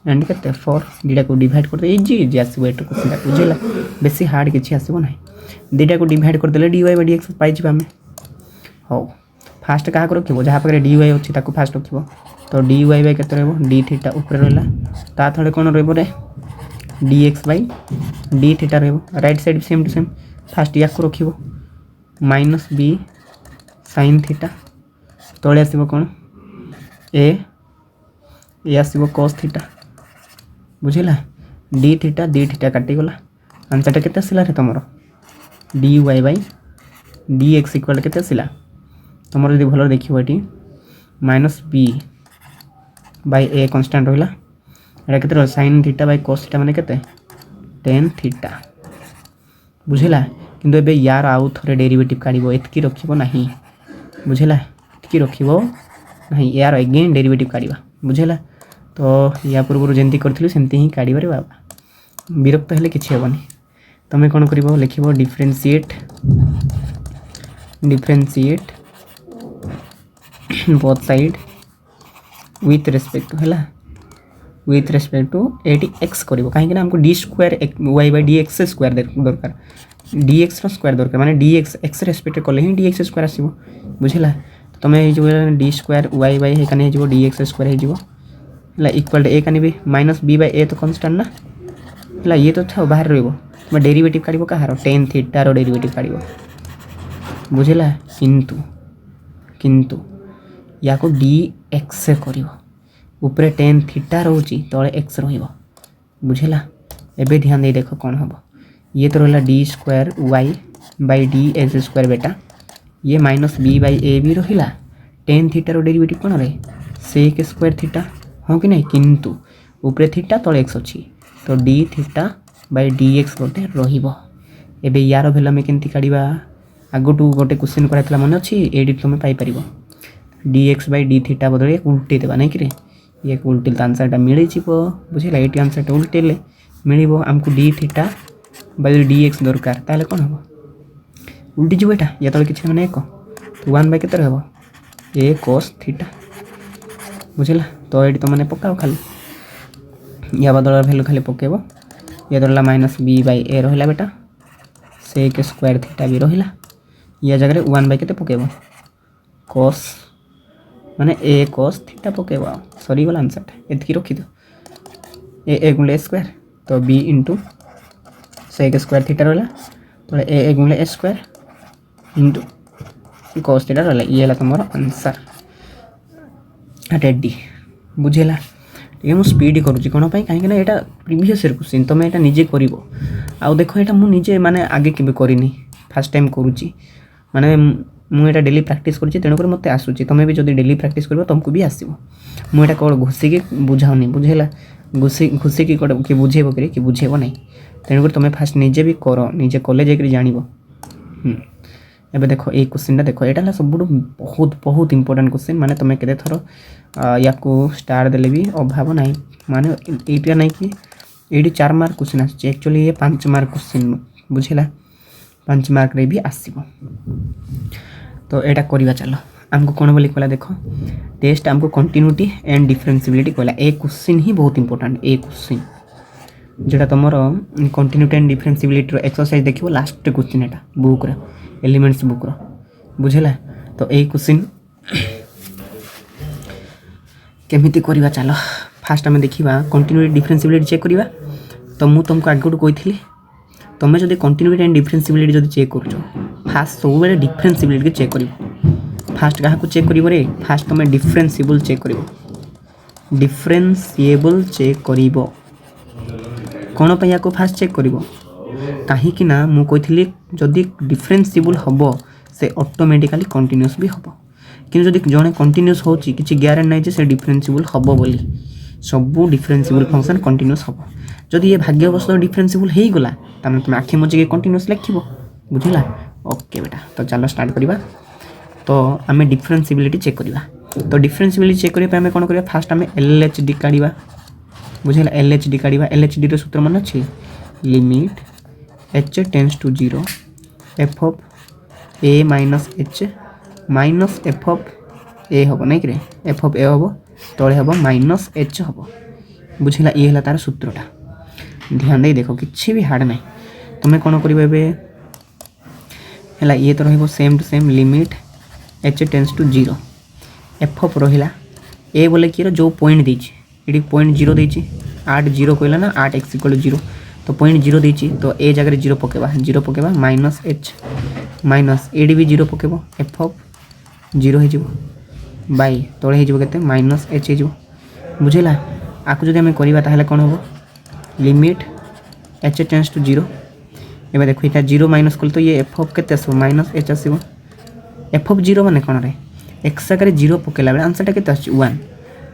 एंड के 4 दुटा को डिवाइड कर इजी इजी आसो ये क्वेश्चन बुझेगा बेसी हार्ड किसी आसो ना दुटा को डिवाइड करदे d Y by D x पाइज आम हो फास्ट क्या रख जहाँ पाखे डी वाई अच्छी फास्ट रख तो डी वाई बाई के डी थीटा ऊपर रहा ता थोड़े कौन रे d x by d theta right side same to same first या रख माइनस बी साइन थीटा तले आसो कौन ए आसो कॉस थीटा बुझेगा डी थीटा काटिगला आंसरटा केते आसला रे तुम d Y by D x equal केते आसला तुम जो भल देखो ये minus b by a constant रहा यहाँ के sine theta by cos theta माने केते टेन थीटा बुझेगा किंतु एबे यार आउ थोड़े डेरिवेटिव काढ़ एतकी रखिबो नहीं बुझेगा एतकी रखिबो नहीं यार अगेन डेरिवेटिव काढ़ा बुझेगा तो या पूर्व जमी करी सेमती ही काढ़े बाबा विरक्त हेले किसी हेनी तुम कौन कर लिख differentiate both side with respect to है विथ रेस्पेक्ट टू एटी एक्स कर कहीं हमको d square y by D x square दरकार डी एक्स स्क्वायर दरकार माने डी एक्स एक्स रेस्पेक्ट कले ही डी एक्स स्क्वायर आसो बुझेगा तुम डी स्क्वायर वाई बाई हो डी एक्स स्क्वायर हो इक्वल ए कानी भी माइनस बी बाई ए तो कन्स्टांट ना है ये तो था बाहर रो डेरिवेटिव काढ़ कहार टेन थीटार डेरिवेटिव काढ़ बुझेगा किंतु किंतु या को डी एक्स कर ऊपर टेन थीटा रोचे तले एक्स रुझेगा एबे ध्यान दे देख कौन हम ये तो रहा d square y by D x square बेटा ये माइनस बी बाई ए भी रहा टेन थीटार डेरिवेटिव कौन रहे सेक स्क्वायर थीटा हाँ कि नहीं किंतु ऊपर थीटा तले एक्स अच्छी तो D theta by D x गोटे रे यार भैल्यू आम केमती काढ़ा आगुटू गोटे क्वेश्चन कराइला मन अच्छी ये तुम Piper D x by d theta बदल उल्टे देवा नहीं कि ये उल्टे आंसरटा मिल बुझेगा ये आंसरटा उल्टेले मिल आमको D theta by D x दरकार ताले कौन हम उल्टी जो यहाँ या तले किसी मैंने एक 1 बाई के हम ए कॉस थीटा बुझेगा तो ये तुम मैंने पकाओ खाली या बदल भैल्यू खाली पकेब ये रहा माइनस बी बाई ए रहा बेटा सेक स्क्वायर थीटा भी रहा या जगह 1 बाई के पकेब कॉस माने ए कॉस थीटा पकेब सरी गला आंसरटा एतकी रखी दो ए गुणे स्क्वायर तो b into sec square theta रहा तो ए गुणे स्क्वायर इंटू कॉस थीटा रहा ये तुम आंसर रेडी बुझेगा ଟିକେ ମୁଁ ସ୍ପିଡ୍ କରୁଛି କ'ଣ ପାଇଁ କାହିଁକିନା ଏଇଟା ପ୍ରିଭିୟସ୍ ଇୟର୍ କ୍ୱେଶ୍ଚିନ୍ ତୁମେ ଏଇଟା ନିଜେ କରିବ ଆଉ ଦେଖ ଏଇଟା ମୁଁ ନିଜେ ମାନେ ଆଗେ କେବେ କରିନି ଫାର୍ଷ୍ଟ ଟାଇମ୍ କରୁଛି ମାନେ ମୁଁ ଏଇଟା ଡେଲି ପ୍ରାକ୍ଟିସ୍ କରୁଛି ତେଣୁକରି ମୋତେ ଆସୁଛି ତୁମେ ବି ଯଦି ଡେଲି ପ୍ରାକ୍ଟିସ୍ କରିବ ତୁମକୁ ବି ଆସିବ ମୁଁ ଏଇଟା କ'ଣ ଘୋଷିକି ବୁଝାଉନି ବୁଝେଇଲା ଘୋଷିକି କିଏ ବୁଝେଇବ କି ବୁଝେଇବ ନାହିଁ ତେଣୁକରି ତୁମେ ଫାର୍ଷ୍ଟ ନିଜେ ବି କର ନିଜେ କଲେ ଯାଇକରି ଜାଣିବ ଏବେ ଦେଖ ଏଇ କ୍ୱେଶ୍ଚିନ୍ଟା ଦେଖ ଏଇଟା ହେଲା ସବୁଠୁ ବହୁତ ଇମ୍ପୋର୍ଟାଣ୍ଟ କ୍ୱେଶ୍ଚିନ୍ ମାନେ ତୁମେ କେତେ ଥର ୟାକୁ ଷ୍ଟାର୍ ଦେଲେ ବି ଅଭାବ ନାହିଁ ମାନେ ଏଇଟା ନାହିଁ କି ଏଇଠି 4 ମାର୍କ କ୍ୱେଶ୍ଚିନ୍ ଆସୁଛି ଆକ୍ଚୁଆଲି ଇଏ 5 ମାର୍କ କ୍ୱେଶ୍ଚିନ୍ ବୁଝିଲା 5 ମାର୍କରେ ବି ଆସିବ ତ ଏଇଟା କରିବା ଚାଲ ଆମକୁ କ'ଣ ବୋଲି କହିଲା ଦେଖ टेस्ट आमको कंटिन्यूटी एंड डिफरेंसिबिलिटी कहला ए क्वेश्चन ही बहुत इंपोर्टेंट ए क्वेश्चन जेटा तुमर कंटिन्यूटी एंड डिफरेंसिबिलिटी एक्सरसाइज देखियो लास्ट क्वेश्चन एटा बुक रे एलिमेंट्स बुक रो बुझेला तो ए क्वेश्चन केमिति करबा चलो फास्ट आम देखा कंटिन्यूटी डिफरेंसिबिलिटी चेक करबा तो मु तुमको आगुड कही तुम जब कंटिन्यूटी एंड डिफरेंसिबिलिटी जब चेक कर फास्ट सब बेले डिफरेंसिबिलिटी चेक कर फास्ट क्या चेक कर फास्ट तुम डिफरेंसिबल चेक कर डिफरेंसिएबल चेक कर कौन पर या फास्ट चेक कर कहीं ना मुझे जदि डिफरेंसिबल हम से ऑटोमेटिकली कंटिन्यूअस भी हम कि जब जड़े कंटिन्यूअस हो कि ग्यारंटी नहीं से डिफरेंसिबल हम बोली सब डिफरेंसिबल फंक्शन कंटिन्यूअस हम जदि ये भाग्यवश डिफरेंसिबल हो गला तुम आखि मजिके कंटिन्यूअस लिख बुझला ओके बेटा तो चलो स्टार्ट करवा तो आम डिफरेंसिबिलिटी चेक करवा तो डिफरेंसिबिलिटी चेक करने आम कौन करवा फास्ट आम LHD काढ़ा बुझेगा LHD काढ़ा LHD सूत्र मन अच्छे limit h tends to 0 f of a minus h minus f of a हम नहीं कि f ऑफ a हम तले हम माइनस h हम बुझेगा ये है तार सूत्रटा ध्यान दे देखो किसी भी हार्ड ना तुम्हें कौन कर ये तो रही same to same limit h tends to 0 f of रहा ए बोले कि जो पॉइंट देती ये पॉइंट 0 देती 8 0 कहला ना 8 x इक्वल 0 तो पॉइंट 0 देती तो ए जगह 0 पकेबा माइनस h माइनस एडी भी 0 पकेब f ऑफ 0 हो बाई तले होते माइनस h हो बुझेगा आपको जब आम करवा कौन हम लिमिट h टेंड्स टू 0 एवं देखो ये 0 माइनस कल तो ये एफ ऑफ के माइनस h आसो एफ ऑफ 0 माने कौन रे एक्स आगे 0 पकेला बेले आंसर के 1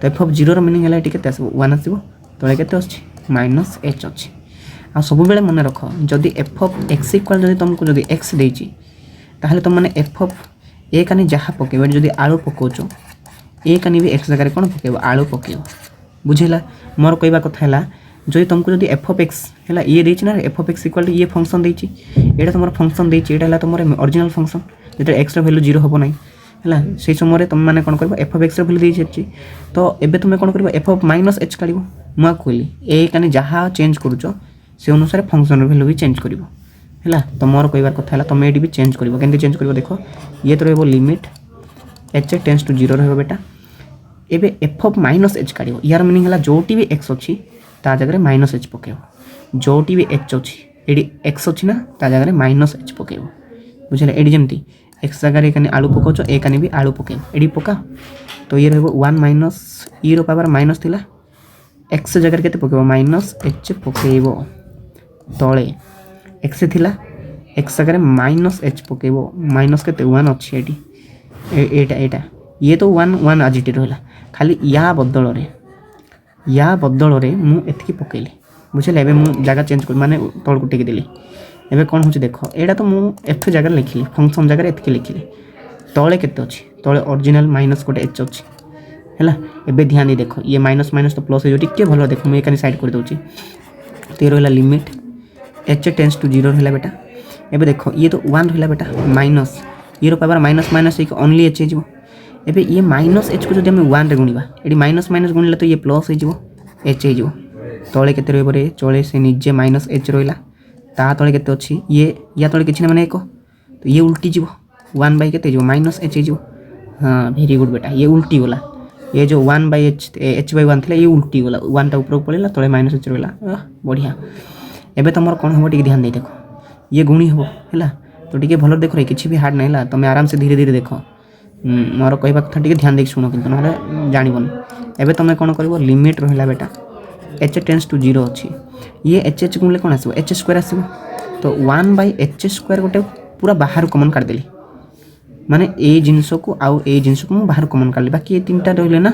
तो एफ ऑफ 0 मीनिंग है ये के 1 आसो तले के माइनस h अच्छी आ सब बेले मन रख जदि एफ ऑफ एक्स इक्वल जब तुमको जब एक्स देती ताहले तुम मैंने एफ ऑफ ए कानी जहाँ पकेब जदि आलू पकाच ए कानी भी एक्स जगह कौन पकेब आलू पकेब बुझेला मोर कहवा कथा है जो तुमको जब एफ ऑफ एक्स है ये देती ना एफ ऑफ एक्स इक्वल ये फंक्शन देती यहाँ तुम फंक्शन देती यहाँ तुम ओरिजिनल फंक्शन जो एक्स भैल्यू 0 हम ना है से समय तुम मैंने कौन कर एफ ऑफ एक्स भैल्यू दे सारी तो एबे तुम कौन कर एफ ऑफ माइनस h काढ़ मुझे कहली ए कानी जहाँ चेंज करुच से अनुसार फंक्शन भैल्यू भी चेंज कर है तो मोर कहबार कथा है तुम ये भी चेंज कर चेंज कर देख ये तो रही लिमिट h टेंड्स टू 0 रहा बेटा एबे एफ ऑफ माइनस h काढ़ यार मीनिंग है जोटी भी x अच्छी ता जगह माइनस h पकेब जोटी भी h अच्छी ये x अच्छी ना ता जगह माइनस h पकेब बुझे ये जमी एक्स जगह आलू पकाच ए कानी भी आलू पकेब ये पका तो ये रहा 1 माइनस ई पावर माइनस थिला एक्स जगह के पकेब माइनस h पकेब तले एक्स थिला एक्स जगह माइनस h पकेब माइनस के 1 अच्छी एटा ये तो 1 आज रहा खाली या बदल रे मुझे पकेली बुझे मुझे जगह चेंज कर माने तल को टेकिदेली एबे कौन हो देख एटा तो मुझे एफ जगह लिखिली फंक्शन जगह एत लिखिली तले केते अच्छी तले ओरिजिनल माइनस गोटे h अच्छी है एबे ध्यान दे देख ये माइनस माइनस तो प्लस हो टे भल देख मुझे साइड कर दूसरी तो ये रहा लिमिट h टेंड्स टू 0 रहा बेटा एबे देख ये तो 1 रहा बेटा माइनस ये power minus minus only h हो एबे ये माइनस h को जब आम 1 रे गुणवा ये माइनस माइनस गुणिले तो ये प्लस हो h हो तले के रे चले से निजे माइनस h रहा ता तले के अच्छी ये या तले कि माने 1 तो ये उल्टी जीव 1 बाई के माइनस h हो हाँ वेरी गुड बेटा ये उल्टी गला ये जो 1 बाई h बाई 1 थी ये उल्टी गला 1 टा ऊपर पड़ेगा तले माइनस h रहा बढ़िया एबे तुम कौन हम टे ध्यान दे देख ये गुणी हम है तो टे भल देख रही किसी भी हार्ड नहीं तुम आराम से धीरे धीरे देख मोर कहवा कथा टी ध्यान देख शुण कि ना जानबन एवं तुम कौन कर लिमिट रहा बेटा एच टेन्स टू 0 अच्छी ये एच एच गुणले कौन आसो एच स्क्वायर आसो तो 1/h² गोटे पूरा बाहर कमन काटिदेली माने ए जिनस को आउ ए जिनस को बाहर कमन काटली बाकी ये तीन टा रहिले ना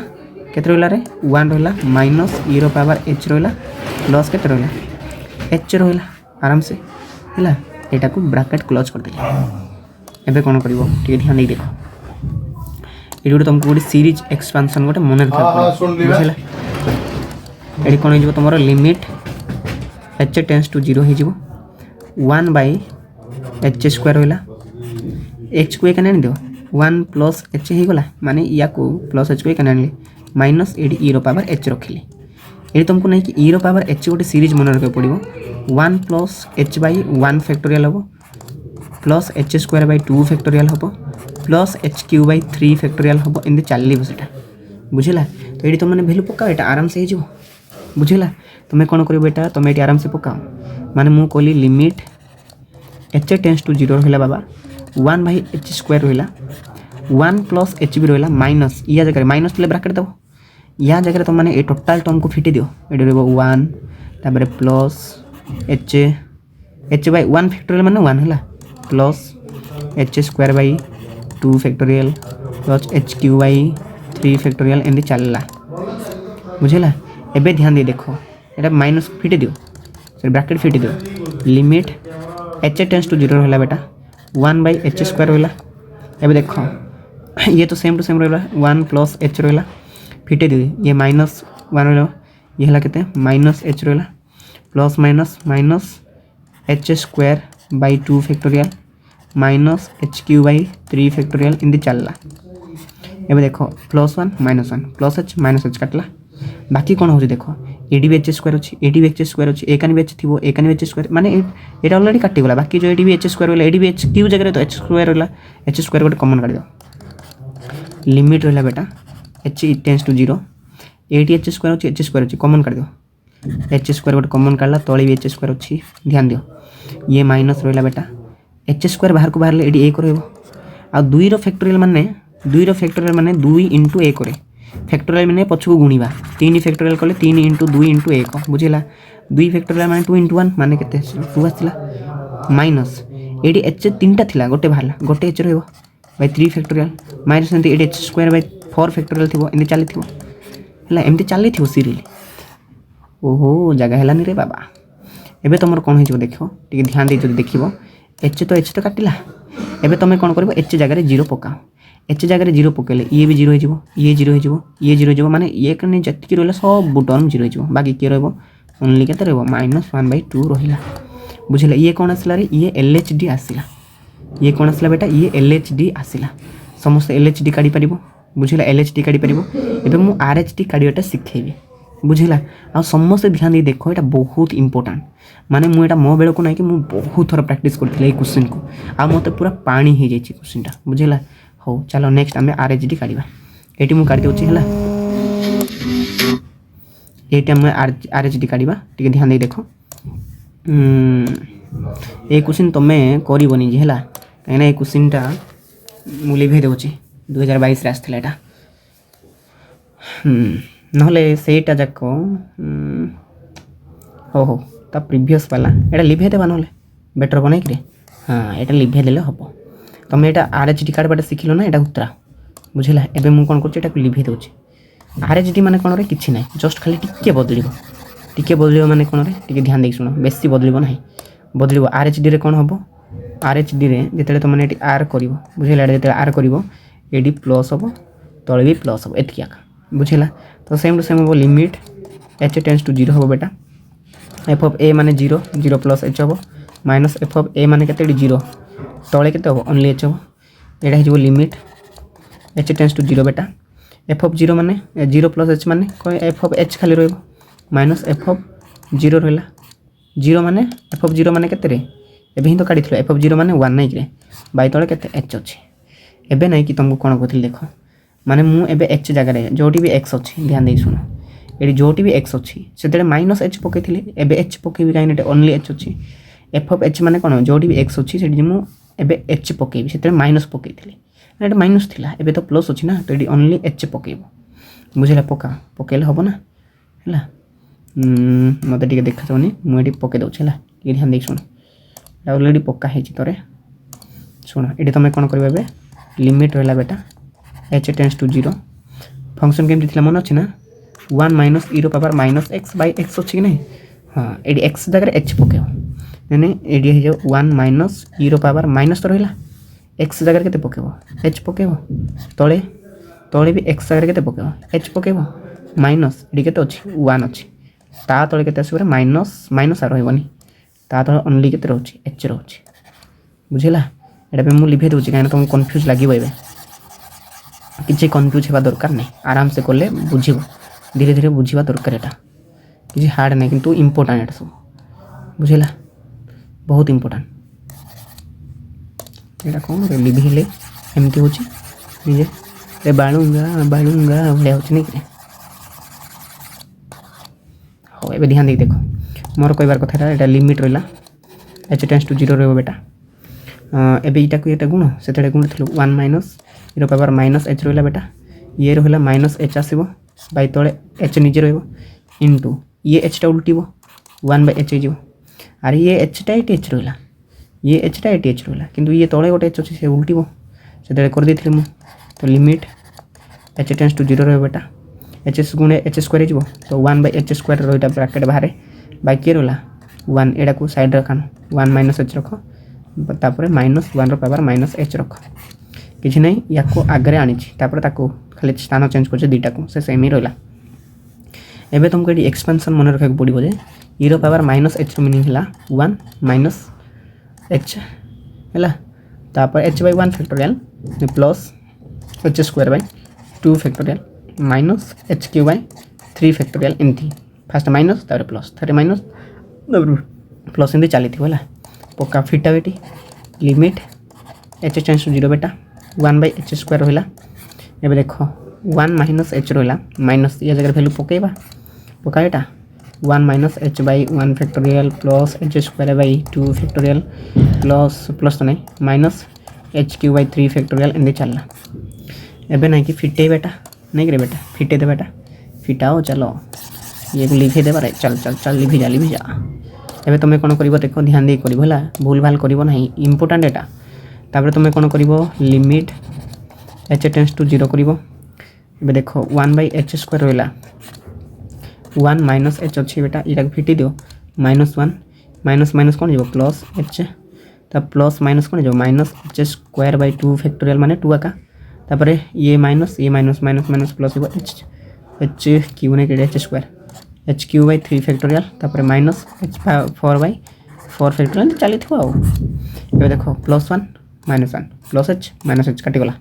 केते रहिला रे 1 रहिला माइनस e रो पावर h रहिला प्लस केते रहिला h रहिला आराम से हैला एटा को ब्रैकेट क्लोज कर देली एबे कोन करबो ठीक ध्यान दे देखो एडी गोटे तुमको गोटे सीरीज एक्सपेंशन गोटे मन रखा बुझिला एडी कोन हो तुमरो लिमिट h टेंड्स टू 0 हो जिवो 1/h² रहिला h को एकने दियो 1 प्लस h ही गला माने या को प्लस h को एकने आनले माइनस एडी e रो पावर h रखिले एडी तुमको नहीं कि e रो पावर h गोटे सीरीज मन रखे पड़िबो 1 प्लस h/1 फैक्टोरियल हबो प्लस h²/2 फैक्टोरियल हबो प्लस h³ फैक्टोरियल हबो एंदी चलिबो सेटा बुझिला तो एडी तुम माने वैल्यू पकाओ एटा आराम से ही जिवो बुझिला तुमे कोन करियो बेटा तुमे एटी आराम से पकाओ माने मु कहली लिमिट h टेंड्स टू 0 रहला बाबा 1/h² रहिला 1 प्लस h भी रहिला माइनस या जगह माइनस ले ब्रैकेट दो या जगह तुम माने ए टोटल टर्म को फिटी दियो एडी रहबो 1 ताबरे प्लस h/1 फैक्टोरियल माने 1 हला plus h²/2 factorial plus h³ factorial एंदी चलला बुझिला एबे ध्यान दे देखो एटा माइनस फिटी दियो सॉरी ब्रैकेट फिटी दियो लिमिट h टेंड्स टू 0 रहला बेटा 1/h² रहिला एबे देखो ये तो सेम टू सेम रहिला 1 प्लस h रहिला फिटे दियो ये माइनस 1 रहिला ये हला केते माइनस h रहिला plus minus minus h²/2 factorial minus h³ factorial इंदी चलला एबे देखो +1 -1 प्लस h माइनस h काटला बाकी कौन हो देखो एडी भी h² अच्छी एडी भी h² अच्छी एकानी भी h थी एकानी भी h² माने एटा ऑलरेडी काटी गला बाकी जो एडी भी h² रहला एडी भी h³ जगह तो h² रहला h² गोटे कॉमन काट दो लिमिट रहला बेटा h tends to 0 AD h² अच्छी h² अच्छी कॉमन काट दो h² गोटे कॉमन काटला तळे भी h² अच्छी ध्यान दियो ये माइनस रहला बेटा h² बाहर को बाहर ले एडी 1 रहबो आ 2 रो फैक्टोरियल माने 2 इंटू 1 करे फैक्टोरियल माने पछको गुणीबा 3 फैक्टोरियल कले 3 इंटू 2 इंटू 1 बुझिला 2 फैक्टोरियल माने 2 इंटू 1 माने केते 2 आसिला माइनस एडी h तीनटा थिला गोटे बाहरला गोटे h रहबो बाय 3 फैक्टोरियल माइनस एंती एडी h²/4 फैक्टोरियल थिबो एंती चली थिबो हला एंती चली थिबो सीरियल ओहो जगह हला नि रे बाबा एबे तमर कोन हे जो देखो ठीक ध्यान दे जो देखिबो h तो काटिला एबे तमे कोन करबो h जगह रे 0 पकाओ h जगह रे 0 पकेले ये भी 0 हो जिवो ये 0 हो जिवो ये 0 हो जिवो माने ये कने जत्की रहला सब टर्म 0 हो जिवो बाकी के रहबो ओनली केते रहबो -1/2 रहिला बुझिला ये कोन आसला रे ये LHD आसिला ये कोन आसला बेटा ये LHD आसिला समस्त LHD काडी परिबो बुझिला LHD काडी परिबो एबे मु RHD काडीटा सिखेबी बुझिला आ समस्त ध्यान दे देखो एटा बहुत इंपोर्टेंट माने मु एटा मो बेल को नै कि मु बहुत थोर प्रैक्टिस करथिले ए क्वेश्चन को आ मते पूरा पानी हे जायछि क्वेश्चनटा बुझिला हो चलो नेक्स्ट आमे RHD काडीबा एटी मु काडी दोछि हला एटी आमे RHD काडीबा ठीक ध्यान दे देखो ए क्वेश्चन तमे करिवोनी जे हला काइना ए क्वेश्चनटा मु लिभे दोछि 2022 रे आस्थिला एटा नहले सेटा जाको हो ता प्रीवियस वाला एटा लिभे देबा नहले बेटर बनै कि रे हां एटा लिभे देले हबो तमे एटा RHD कार्ड बाटे सिखिलो ना एटा उतरा बुझिला एबे मु कोन करछि एटा को लिभे दोछि RHD माने कोन रे किछि नै जस्ट खाली टिके बदलिबो माने कोन रे टिके ध्यान दे सुनो बेसी बदलिबो नै बदलिबो RHD रे कोन हबो RHD रे जेतेले त माने एटी R करिवो बुझिला एटा जेतेले R करिवो एडी प्लस हबो तळे भी प्लस हबो एतिया बुझिला तो सेम टू सेम हबो लिमिट h टेंड्स टू 0 हबो बेटा f ऑफ a माने 0 0 प्लस h हबो माइनस f ऑफ a माने केते 0 तळे केते हबो ओनली h हबो एटा हिजो लिमिट h टेंड्स टू 0 बेटा f ऑफ 0 माने 0 प्लस h माने f ऑफ h खाली रहबो माइनस f ऑफ 0 रहला 0 माने f ऑफ 0 माने केते रे एबे ही तो काढिथलो f ऑफ 0 माने 1 नै कि रे बाय तळे केते h अछि एबे नै कि तुमको कोन कहथिल देखो माने मु एबे h जगह रे जोटी भी x अछि ध्यान दे सुनो एडी जोटी भी x अछि सेतेले माइनस h पकेथिले एबे h पकेबी काइनेटे ओनली h अछि f ऑफ h माने कोन जोटी भी x अछि सेडी मु एबे h पकेबी सेतेले माइनस पकेथिले एटा माइनस थिला एबे तो प्लस अछि ना तो एडी ओनली एच पकेबो बुझिला पका पकेले हबो ना हैला मते टिके देखा जाउनी मु एडी पके दउ छला ये ध्यान दे सुन ऑलरेडी पक्का है तोरे सुन ये तुम कौन कर लिमिट रहा बेटा h टेंस टू 0 फंक्शन केमती थी मन अच्छी ना 1 minus e power minus x by x अच्छी कि नहीं हाँ ये एक्स जगह h पकेब नहीं ये 1 माइनस e पावर माइनस तो रहा एक्स जगह के पकेब h पकेब तले तले भी एक्स जगह के पकेब h पकेब माइनस ये के अच्छी 1 अच्छी ता तले के माइनस माइनस आ रही ता तले ओनली के रोचे h रोचे बुझेगा एटा पे मु लिखे दूची कहीं तुमको कन्फ्यूज लगे किसी कन्फ्यूज होगा दरकार नहीं आराम से कले बुझ धीरे धीरे बुझा दरकार यहाँ किसी हार्ड नहीं किंतु इम्पोर्टाट एटा सब बुझेगा बहुत इम्पोर्टाट यहाँ कौन लिभि हेले एमती हो निजे बालूंगा बालूंगा भाया हो नहीं हाँ ए ध्यान दे देखो मोर कहबार कथा यहाँ लिमिट रहा h टेंस टू 0 रहा बेटा एबे इटा को एटा गुण से गुण थी 1 minus e power minus h रहा बेटा ये रहा माइनस h आसो बै तले h निजे इंटू ये h टा उल्टो 1 बै h हो अरे ये h टा ये h रहा ये h टा ये h रहा किंतु ये तले गोटे h अच्छे से उल्टो से कर दी मु तो लिमिट h टेंस टू 0 रहा बेटा h गुणे h स्क्वायर हो तो 1 बै h स्क्वायर रहा ब्राकेट बाहर बै किए रहा 1 एटा को साइड रखान 1 माइनस h रख तापर माइनस 1 पावर माइनस h रख किसी नहीं या आगे आनी खाली स्थान चेंज कर दुईटा को से सेम ही रहा एवं तुमको ये एक्सपेंशन मन रखा पड़ो जे e power minus h meaning है 1 माइनस h है तापर h by 1 factorial plus h square by 2 factorial minus h cube by 3 factorial एमती फास्ट माइनस तापर प्लस थे माइनस प्लस एमती चली है पक्का फिटा बेटी लिमिट h टेंस टू 0 बेटा 1 बै h स्क्वायर रहा एबे देखो 1 माइनस h रहा माइनस ये जगह वैल्यू पकेबा पका बेटा 1 minus h by 1 factorial plus h square by 2 factorial plus plus तो नहीं minus h cube by 3 factorial एमती चलला एबे नहीं कि फिटे बेटा नहीं करे बेटा फिटे दे बेटा फिटाओ चलो ये लिखी दे बारे चल चल चल लिभि जा एबे तुम कौन कर देख ध्यान दे कर भूल भाल कर ना इम्पोर्टाट एटा तापर तुम कौन कर लिमिट h टेंस टू 0 कर देखो 1 बै h स्क्वायर रहा 1 माइनस h अच्छी बेटा यहाँ फिटी दियो -1 माइनस माइनस कौन जो प्लस h तब प्लस माइनस कौन जो minus h square by 2 factorial माने 2 आका तापर ये माइनस माइनस माइनस प्लस हो h क्यू ने h square h cube by 3 factorial तापर माइनस h 4 बै 4 फैक्टोरियल चली थो ये देखो +1 -1 प्लस h माइनस h काटिगला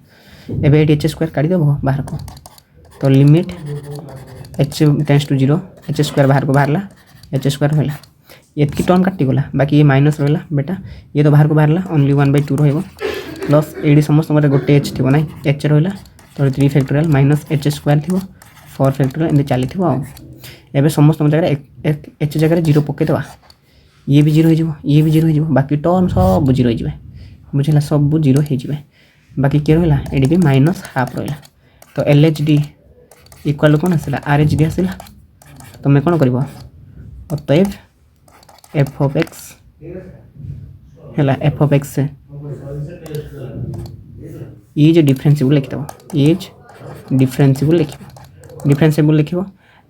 एबे ये h स्क्वायर काटी देबो बाहर को तो limit h tends to 0 h square बाहर को बाहरला h स्क्वायर होला ये की टर्म काटिगला बाकी ये माइनस रहला बेटा ये तो बाहर को बाहरला ओनली 1/2 रहइबो प्लस एडी समस्त गोटे h थिबो नै h रहला तो 3 फैक्टोरियल माइनस h स्क्वायर थिबो 4 फैक्टोरियल एंड चली थिबो आ एबे समस्त जगह h जगह 0 पके देबा ये भी 0 हो जिवो ये भी 0 हो जिवो बाकी टर्म सब 0 हो जिवे बुझला सब 0 हो जिवे बाकी के रहला एडी भी माइनस हाफ रहला तो LHD इक्वल कौन आसला RHD आसला तुम कौन कर अतएव f ऑफ x है f ऑफ x से इज डिफरेंसिबल लिखिदेव इज डिफरेंसिबल लिख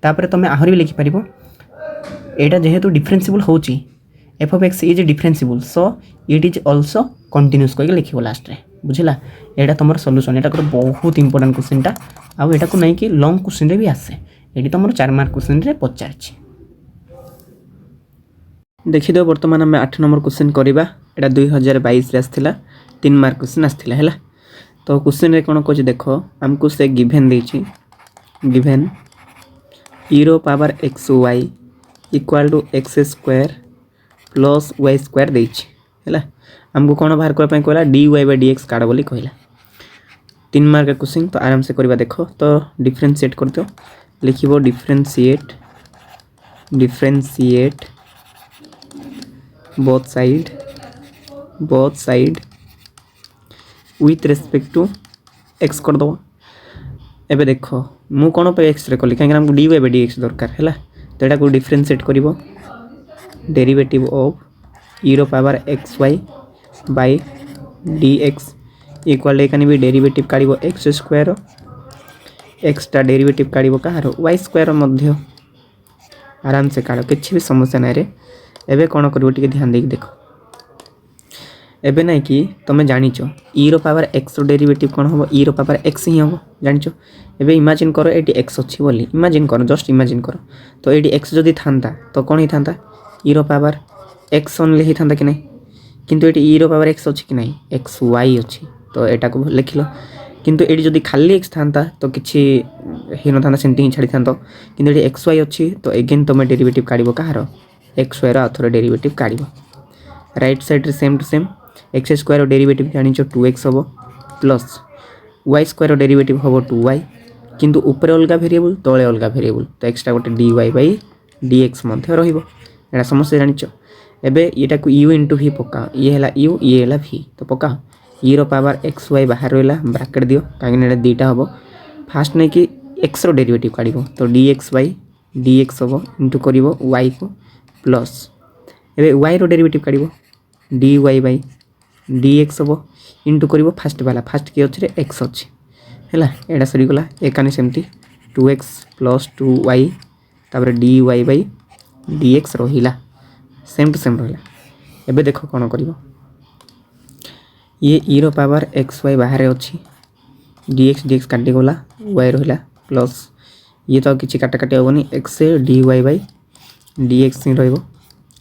तापर तुम आहरी भी लिखिपार यहाँ जेहेतु डिफरेंसिबल होची F of x is differentiable so it is also continuous कह लिख लास्ट रे बुझला यहाँ तुम सॉल्यूशन यहाँ गोटे बहुत इंपोर्टेंट क्वेश्चनटा आउ यहाँ को नहीं कि लॉन्ग क्वेश्चन भी आसे ये तुम 4 मार्क क्वेश्चन रे पचार देखिद बर्तमान आम 8 नंबर क्वेश्चन करवा यहाँ 2022 आसाला 3 मार्क क्वेश्चन आसाला है तो क्वेश्चन रे कौन कह देख आमको से गिभेन देछि given e power x y equal to x square plus y square देछि है आमको कौन बाहर करने कहला dy/dx काढ़ बोली कहला 3 मार्क क्वेश्चन तो आराम से करवा देख तो डिफरेंशिएट कर दो लिखिबो differentiate both side with respect to x करदेव। एबे देख मु कौन पे एक्स रे कली कहीं आमको d Y by D x दरकार है तो यहाँ डिफरेंशिएट कर डेरिवेटिव ऑफ ई रो power x y by D x equal एकानी भी डेरिवेटिव काढ़ एक्स स्क्वायर एक्सटा डेरिवेटिव काढ़ कहार वाई स्क्वायर मध्य आराम से काढ़ किसी भी समस्या ना रे। एबे कौन कर ध्यान देख देख एबे ना कि तुम जानिच ई रो पावर एक्स रो डेरिवेटिव कौन हम ई रो पावर एक्स ही हम जानिच। एबे इमेजिन कर ये एक्स अच्छी बोली इमेजिन कर जस्ट इमेजिन कर तो ये एक्स जदि था तो कौन ही था ई रो पावर एक्स ओनली ही था कि नहीं किंतु ये ई रो पावर एक्स अच्छी कि नहीं एक्स वाई अच्छी तो यहाँ को लिख लो किंतु ये जदि खाली एक्स था तो किसी ही न था सेमती ही छाड़ी था कि एक्स वाई अच्छी तो एगेन तुम डेरिवेटिव काढ़ कहार एक्स वाई आउे डेरिवेटिव काढ़ राइट साइड रे same to same x square derivative जानिच 2x हम प्लस वाई स्क्वायर डेरिवेटिव हम 2y किंतु ऊपर अलग वेरिएबल तले अलग वेरिएबल तो एक्सट्रा गोटे dy बाई dx रहा समस्त जानिच। एबे यहाँ को u इंटू v पका ये है u ये है v तो पका ई रो पावर एक्स वाई बाहर रहा ब्राकेट दियो कहीं दुईटा हम फास्ट नहीं कि एक्स रो डेरिवेटिव काढ़ तो dx बाई dx हम इंटू कर y को प्लस एबे y रो डेरिवेटिव काढ़ dy बाई dx हम इंटू कर फास्ट वाला फास्ट किए अच्छे एक्स अच्छी है यहाँ सरीगला एकानी सेमती 2x प्लस 2y तापर dy बाई dx रहा सेम टू सेम रहा। एबे देख कौन कर ये ई रो पावर एक्स वाई बाहर अच्छी dx dx काटिगला y रहा प्लस ये तो किसी काटाकाटी हेनी एक्स dy बाई dx ही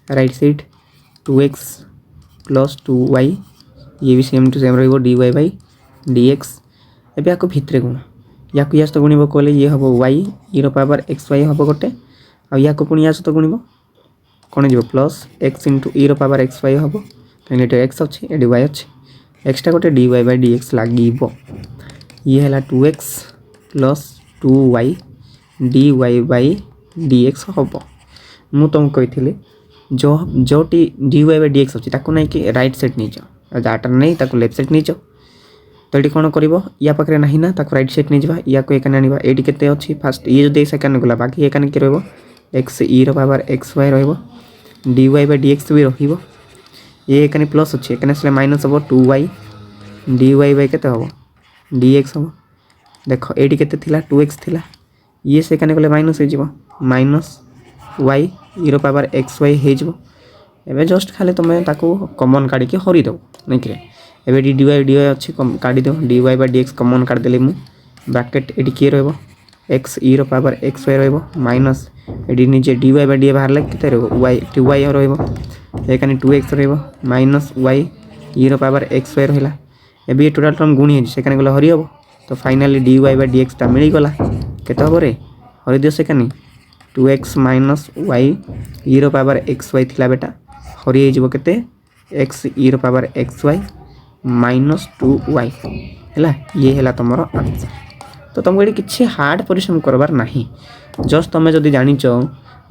right side 2x plus 2y ये भी same to same dy by dx। एबे या भितर गुण या सहित गुणब कहले ये हम y ई रो पावर एक्स वाई हम गोटे या पुणी या सहित गुणब कौन जी प्लस एक्स इंटू ई रो पावर एक्स वाई हम कहीं एक्स अच्छी ये y अच्छी एक्सट्रा गोटे dy बाई dx लगे ये है 2x plus 2y dy by dx हम मु तुमको कही जो जोटी dy बाई dx अच्छी नहीं कि राइट साइड नहीं जाओ जाटा नहीं ताको लेफ्ट साइड नहीं जाओ तो ये कौन कर या पाखे ना ना ताको राइट साइड नहीं जावा या को एकाने आनिबा एटी केते अच्छी फास्ट ये जो सेकेंड गला बाकी एकाने के रहबो एक्स ई रो पावर एक्स वाई रहबो dy बाई dx भी रहिबो ये एकाने प्लस अच्छी एकाने से माइनस हम 2y dy बाई केते हम dx हम देख एटी केते थिला 2x थिला ये सेकेंड गले माइनस हो माइनस y ई रो पावर एक्स वाई हो एबे जस्ट खाली तुम ताको कॉमन काढ़ के हरी दो नहीं कि एबे डी वाई डी वाई अच्छी काढ़ दो dy बाई dx कॉमन काढ़ देले मु ब्रैकेट एटी किए रहबो एक्स ई रो पावर एक्स वाई रहबो माइनस एटी निजे dy बाई डी बाहर लगे केते रहबो y 2y रहबो एकानी 2x रहबो माइनस y ई रो पावर एक्स वाई रहला एबे टोटल टर्म गुणी है सेकाने गला हरी हबो तो फाइनली dy बाई dx टा मिल गला केते हबो रे हरी दियो सेकानी 2x माइनस वाई ई रो पावर एक्स वाई थिला बेटा हरी हो केते एक्स ई रो power x y minus 2y है ये है तुम आंसर। तो तुमको ये किसी हार्ड परिश्रम करबार नहीं जस्ट तुम जब जानिच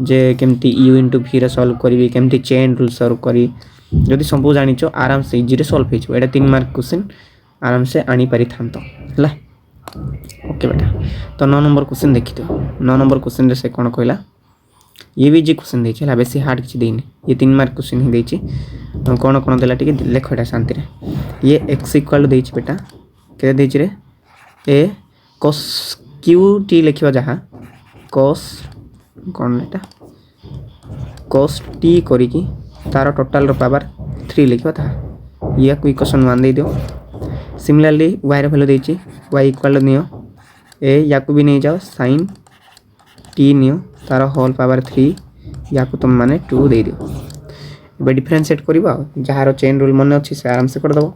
जे केमती यू इंटू भी सल्व करी केमती चेन रूल सल्व करी जदि सब जानिच आराम से इजी सल्व हो 3 मार्क क्वेश्चन आराम से आनी पारि थांत है ओके बेटा। तो 9 नंबर क्वेश्चन देखी दो 9 नंबर क्वेश्चन से कौन कहला ये भी जी क्वेश्चन देछि है बेसी हार्ड किसी देनी ये 3 मार्क क्वेश्चन ही देछि कौन कौन देला टिके लेख एटा शांति रे ये x इक्वल देछि बेटा के देछि रे ए cos q t लिखिबा जहा cos कौन एटा cos t करी की तार टोटल रो पावर 3 लिखिबा था या को इक्वेशन 1 दे दियो। सिमिलरली y रो वैल्यू देछि y इक्वल नियो ए या को भी नहीं जाओ sin t नियो तार होल पावर 3 या को तुम माने 2 दे दियो। एबे डिफरेंशिएट करबा जहार चेन रूल मन अच्छी से आराम से कर दबो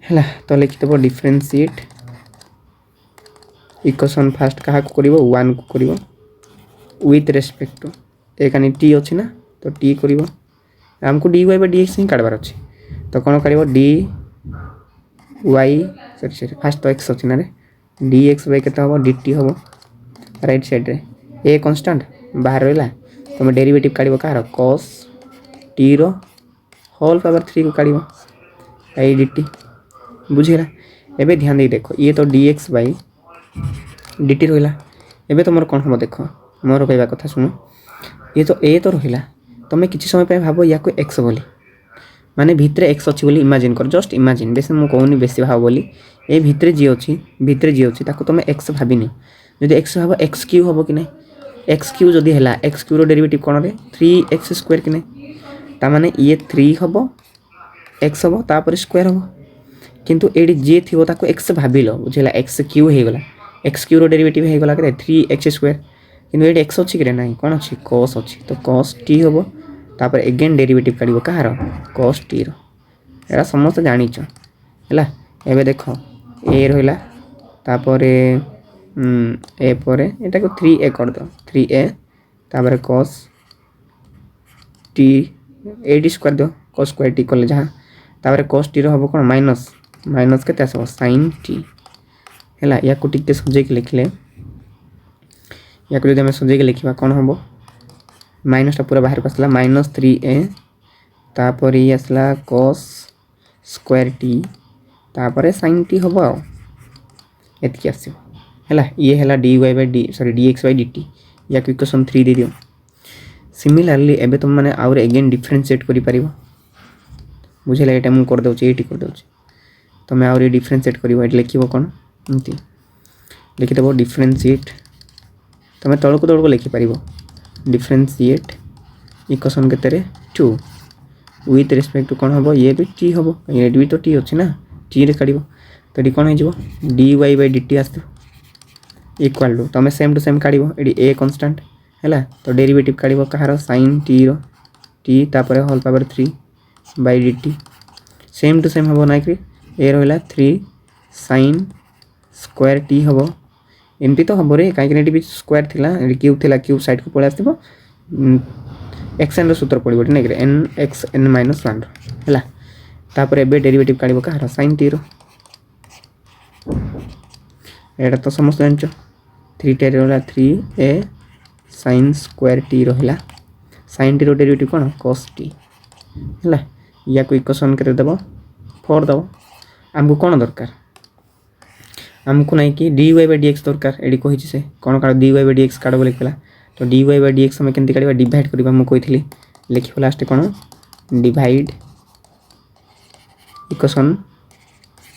हैला। तो लिखि दबो डिफरेंशिएट इक्वेशन फास्ट कहा को करबो 1 को करबो विथ रेस्पेक्ट टू एकानी t अछि ना तो t करबो हमको dy बाय dx ही काढबार अछि तो कोन करबो dy सॉरी फास्ट तो x अछि ना रे dx बाय केता हो dt हो राइट साइड रे ए कांस्टेंट बाहर रहला तुम डेरिवेटिव काढबो कार cos t रो होल पावर 3 को काढबो आई dt बुझीगला एबे ध्यान दे देखो ये तो dx बाई dt रहिला एबे तुमर कोन हम देखो मोर कहबा कथा सुनो ये तो a तो रहिला तमे किछि समय पे भाबो या को x बोली माने भितरे x अछि बोली इमेजिन कर जस्ट इमेजिन बेसी मु कहूनी बेसी भाव बोली ए भितरे जी अछि ताको तमे x भाबिनी जदि x भाबो x क्यू हबो कि नै x क्यू जदि हला x क्यू रो डेरिवेटिव कोन रे 3x² कि नै ता माने ये 3 हबो x हबो तापर स्क्वायर हबो किंतु एडी जे थिबो ताको x भाबिलो बुझिला x क्यू हे गला x क्यू रो डेरिवेटिव हे गला के 3x² किंतु एडी x अछि कि नै कोन अछि cos अछि तो cos t हबो तापर अगेन डेरिवेटिव काढिबो कहारो cos t रो एरा समस्त जानि छ हला एबे देखो a रहिला तापर a परे एटा को 3a कर दो 3a तापर cos t a² दो cos स्क्वायर t करले जहा तापर cos t रो हबो कोन माइनस केते आसबो sin t हला या को टिके सजे के लिखले या को जदि हम सजे के लिखिबा कोन हबो माइनस टा पूरा बाहर को आसला -3a तापर ये आसला cos स्क्वायर t तापर sin t हबो एतकी आसी हला ये हला dx by dt या को इक्वेशन 3 दे दियो सिमिलरली एबे तुम माने और अगेन डिफरेंशिएट करि परिबो बुझिला एटा मु कर दउची एटी कर दउची तमे और डिफरेंशिएट करिवो एट लिखिबो कोन एंती लिखि देबो डिफरेंशिएट तमे तळको तळको लिखि परिबो डिफरेंशिएट इक्वेशन केते रे 2 विथ रिस्पेक्ट टू कोन हबो ये भी t हबो ये भी तो t अछि ना t रे काढिबो तो डी कोन हे जिवो dy by dt आस्तु इक्वल टू तमे सेम टू सेम काढिबो एडी a कांस्टेंट हैला तो डेरिवेटिव काढिबो कहारो sin t रो t तापर whole power 3 by dt same to same हबो ना कि a रहला 3 sin स्क्वायर t हबो एमपी तो हबो रे काई कि भी स्क्वायर थिला क्यूब थिला क्यूब साइड को पळे आस्तिबो xn रो सूत्र पडिबो नै कि n x n - 1 हैला तापर एबे डेरिवेटिव काढिबो कहारो sin t रो एटा तो समस्त जानचो 3 टे रहला 3a sin स्क्वायर t रहला sin t रो डेरिवेटिव कोन cos t हैला या को इक्वेशन करे देबो 4 दबो हमको कोन दरकार हमको नै कि dy by dx दरकार एडी कहि छै से कोन काढ dy by dx काढबो लिखला तो dy by dx हम केनती काढबा डिवाइड करबा हम कहितली लिखिबो लास्ट कोन डिवाइड इक्वेशन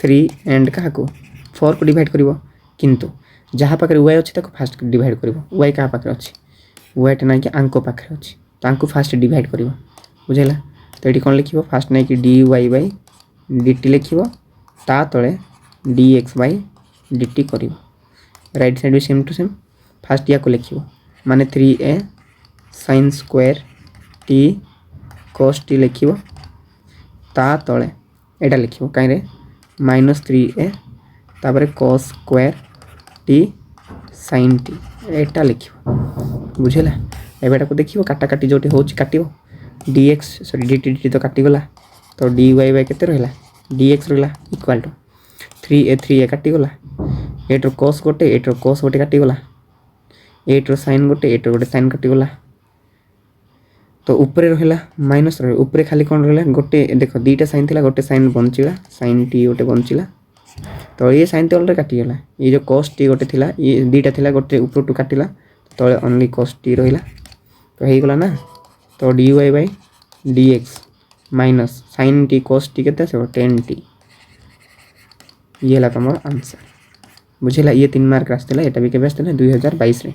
3 एंड कहा को 4 को डिवाइड करबो किंतु जहा पाकर y अछि ताको फास्ट डिवाइड करबो y कहा पाकर अछि y त नै कि अंको पाकर अछि त अंको फास्ट डिवाइड करबो बुझैला तो एडी कोन लिखिबो फास्ट नै कि dy by dt लिखिबो ता तळे dx by dt करिबो राइट साइड भी सेम टू सेम फास्ट या को लिखिबो माने 3a sin square t cos t लिखिबो ता तळे एटा लिखिबो काई रे -3a तापर cos square t sin t एटा लिखिबो बुझिला एबेटा को देखिबो काटा काटी जोटी होची काटिबो dx सॉरी dt तो काटी गला तो dy by केते रहला dx रहला इक्वल टू 3a काटी गला 8 रो cos गोटे काटी गला 8 रो sin गोटे 8 रो गोटे sin काटी गला तो ऊपर रहला माइनस रहे ऊपर खाली कोन रहला गोटे देखो दीटा sin थिला गोटे sin बंचिला sin t गोटे बंचिला तो ये sin त ऑलरेडी काटी गला ये जो cos t गोटे थिला ये दीटा थिला गोटे ऊपर टू काटिला तो ओनली cos t रहला तो हे गला ना तो dy by dx minus sin t cos t केते से 10t ये ला तमर आंसर बुझिला ये 3 मार्क रास्तेला एटा भी के बेस्तेला 2022 रे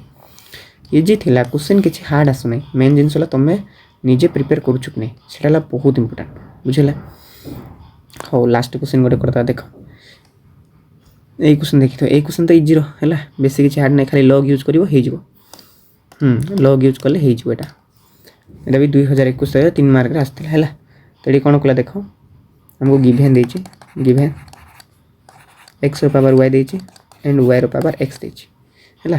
इजी थिला क्वेश्चन किछि हार्ड आसु नै मेन जिंसला तमे निजे प्रिपेयर करू चुक नै सेटाला बहुत इंपोर्टेंट बुझिला हो लास्ट क्वेश्चन गोटे करता देखो ए क्वेश्चन देखि तो ए क्वेश्चन तो इजी रो हैला बेसी किछि हार्ड नै खाली लॉग यूज करिवो हे जिवो लॉग यूज करले हे जिवो एटा भी 2021 रे 3 मार्क रे आस्तेला हैला तेडी कोन कला देखो हमको गिवन देछि गिवन x रो पावर y देछि एंड y रो पावर x देछि हैला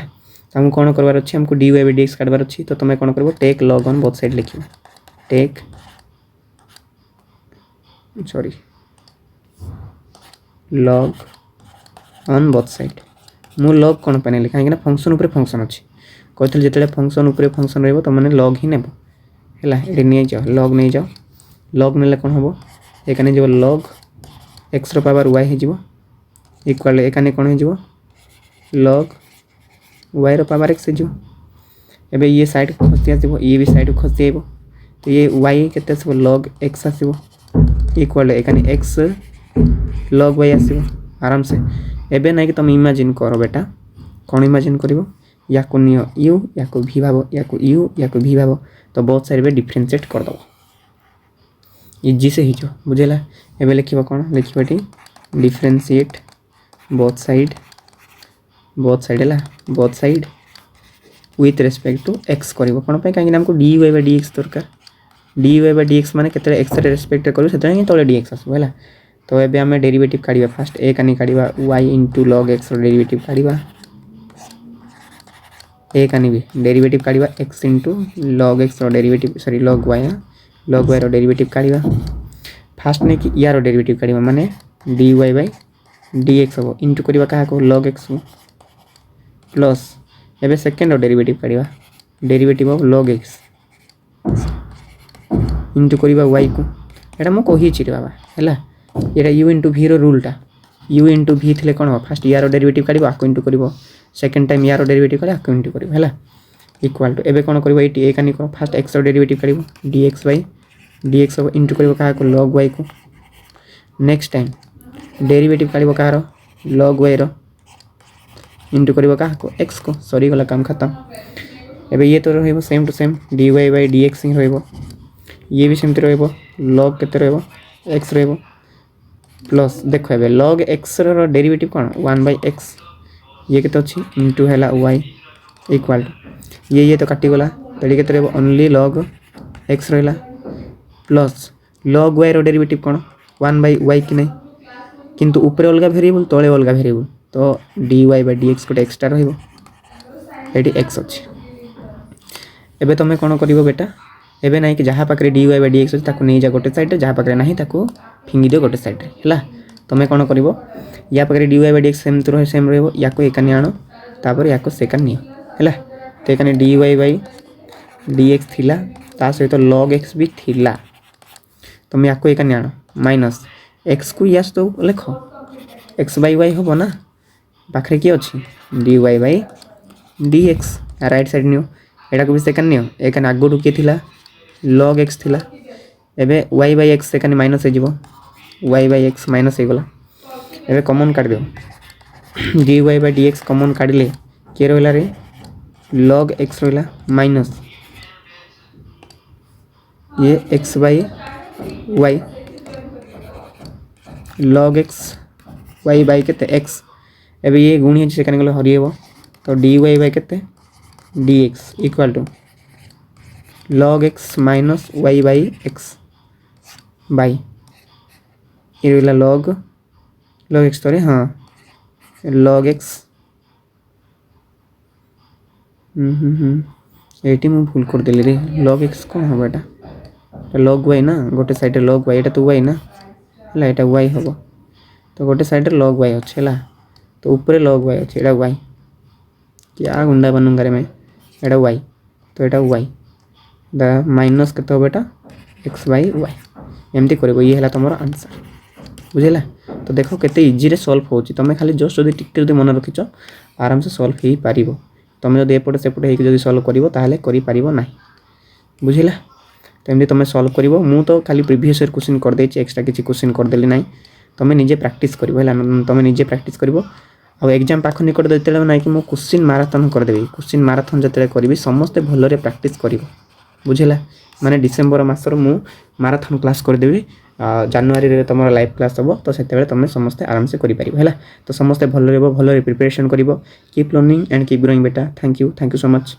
हमको कोन करबार अछि हमको dy by dx काटबार अछि तो तमे कोन करबो take log on both side लिखिबो take sorry log on both side मु लॉग कोन पने लिखा कि ना फंक्शन ऊपर फंक्शन अछि कहथल जेतले फंक्शन ऊपर फंक्शन रहबो त माने लॉग ही नेबो हैला एडी नै जाओ लॉग नै जाओ लॉग नेले कोन हबो एकाने जो लॉग x रो पावर y हे जीवो इक्वल एकाने कोन हे जीवो log y रो पावर x हे जीवो एबे ये साइड खसी आसीबो ये भी साइड खसी आइबो तो ये y केते आसीबो log x आसीबो इक्वल एकाने x log y आसीबो आराम से एबे नै कि तुम इमेजिन करो बेटा कोन इमेजिन करिवो या को नियो u या को v भाबो या को u या को v भाबो तो बहुत सारे बे डिफरेंशिएट कर दो इजी से हिजो बुझेला एबे लिखिबो कोन लिखिबो टी डिफरेंशिएट बोथ साइड ला both side with respect to x करिवो कोन पे काहे हमको dy by dx दरकार dy by dx माने केते x रे रेस्पेक्ट करू सेते ही तळे dx आसबो हैला तो एबे हमें डेरिवेटिव काढिबा फर्स्ट a कानी काढिबा y * log x रो डेरिवेटिव काढिबा a कानी भी डेरिवेटिव काढिबा x * log x रो डेरिवेटिव सॉरी log y रो डेरिवेटिव काढिबा फर्स्ट ने कि यार डेरिवेटिव काढिबा माने dy by dx हो इनटू करिबा का को log x हो प्लस एबे सेकंड रो डेरिवेटिव काढिबा derivative of log x into करिबा y को एटा म कहि छि रे बाबा हैला एटा u * v रो रूल टा u * v थिले कोन हो फर्स्ट यार डेरिवेटिव काढिबा आको इनटू करिबो सेकंड टाइम यार डेरिवेटिव काढे आको इनटू करिबो हैला इक्वल टू एबे कोन करिबो एटी a कानी को फर्स्ट x रो डेरिवेटिव काढिबो dx by dx हो इनटू करिबो का को log y को नेक्स्ट टाइम डेरिवेटिव काढिबो का रो log y रो इनटू करिबो का को x को सॉरी गला काम खत्म एबे ये तो रहइबो same to same dy by dx ही रहइबो ये भी सेमती रहइबो log केते रहइबो x रहइबो प्लस देखो एबे log x रो डेरिवेटिव कोन 1/x ये केते अछि इनटू हैला y इक्वल टू ये तो काटी गला तडी केते रहइबो ओनली log x रहला प्लस log y रो डेरिवेटिव कोन 1/y कि नै किंतु ऊपर अलगा वेरिएबल तळे अलगा वेरिएबल तो dy by dx कोटे एक्स्ट्रा रहइबो एटी x अछि एबे तमे कोन करिवो बेटा एबे नै कि जहा पाकरे dy by dx अछि ताको नै जा गोटे साइड रे जहा पाकरे नाही ताको फिंगी दियो गोटे साइड रे हला तमे कोन करिवो या पाकरे dy by dx सेम तो रहे सेम रहइबो या को एकानी आनो तापर या को सेकंड नियो हला तो एकानी dy by dx थिला ता सहित log x भी थिला तमे या को एकानी आनो माइनस x को यस तो लिखो x by y होबो ना पाखरे की अछि dy by dx right side neo एटा को भी सेकंड नियो एकानी आगोटू के थिला log x थिला एबे y by x second minus हे जिवो y by x माइनस हे गला एबे कॉमन काट दियो dy by dx कॉमन काढले के रहला रे log x रहला माइनस ये x by y log x y by केते x एबे ये गुणी है सेकंड गला हरिएबो तो dy by केते dx equal to log x minus y by x by ये रहला log x सॉरी हाँ log x एटी मु भूल कर देली रे log x कोन हो बेटा log y ना गोटे साइड रे log y एटा तो y ना हला एटा y होबो तो गोटे साइड रे log y अछि हला तो ऊपर log y अछि एटा y क्या गुंडा बनूंगा रे मैं एटा y तो एटा y द माइनस केते हो बेटा x by y एमती करबो ये हला तमरो आंसर बुझेला तो देखो केते इजी रे सॉल्व होची तमे खाली जस्ट जदी टिक जदी मन रखिचो आराम से सॉल्व हेई पारिबो तमे जदी एपटे सेपटे हेई जदी सॉल्व करिवो ताहले करि पारिबो नाही बुझिला तो एमती तमे सॉल्व करिवो मु तो खाली प्रीवियस ईयर क्वेश्चन कर देछि एक्स्ट्रा किछि क्वेश्चन कर देली नाही तमे निजे प्रैक्टिस करिवो हला तमे निजे प्रैक्टिस करिवो आ एग्जाम पाख निकट देतेले नाही कि मु क्वेश्चन मैराथन कर देबी क्वेश्चन मैराथन जतेले करबी समस्त भलो रे प्रैक्टिस करिवो बुझेला माने डिसेंबर मासर मु मैराथन क्लास कर देबी जनवरी रे तमरा लाइव क्लास हबो तो सेते बेले तमे समस्त आराम से करि परिबो हैला तो समस्त भलो रेबो भलो रे प्रिपरेशन करिवो keep learning and keep growing बेटा थैंक यू सो मच।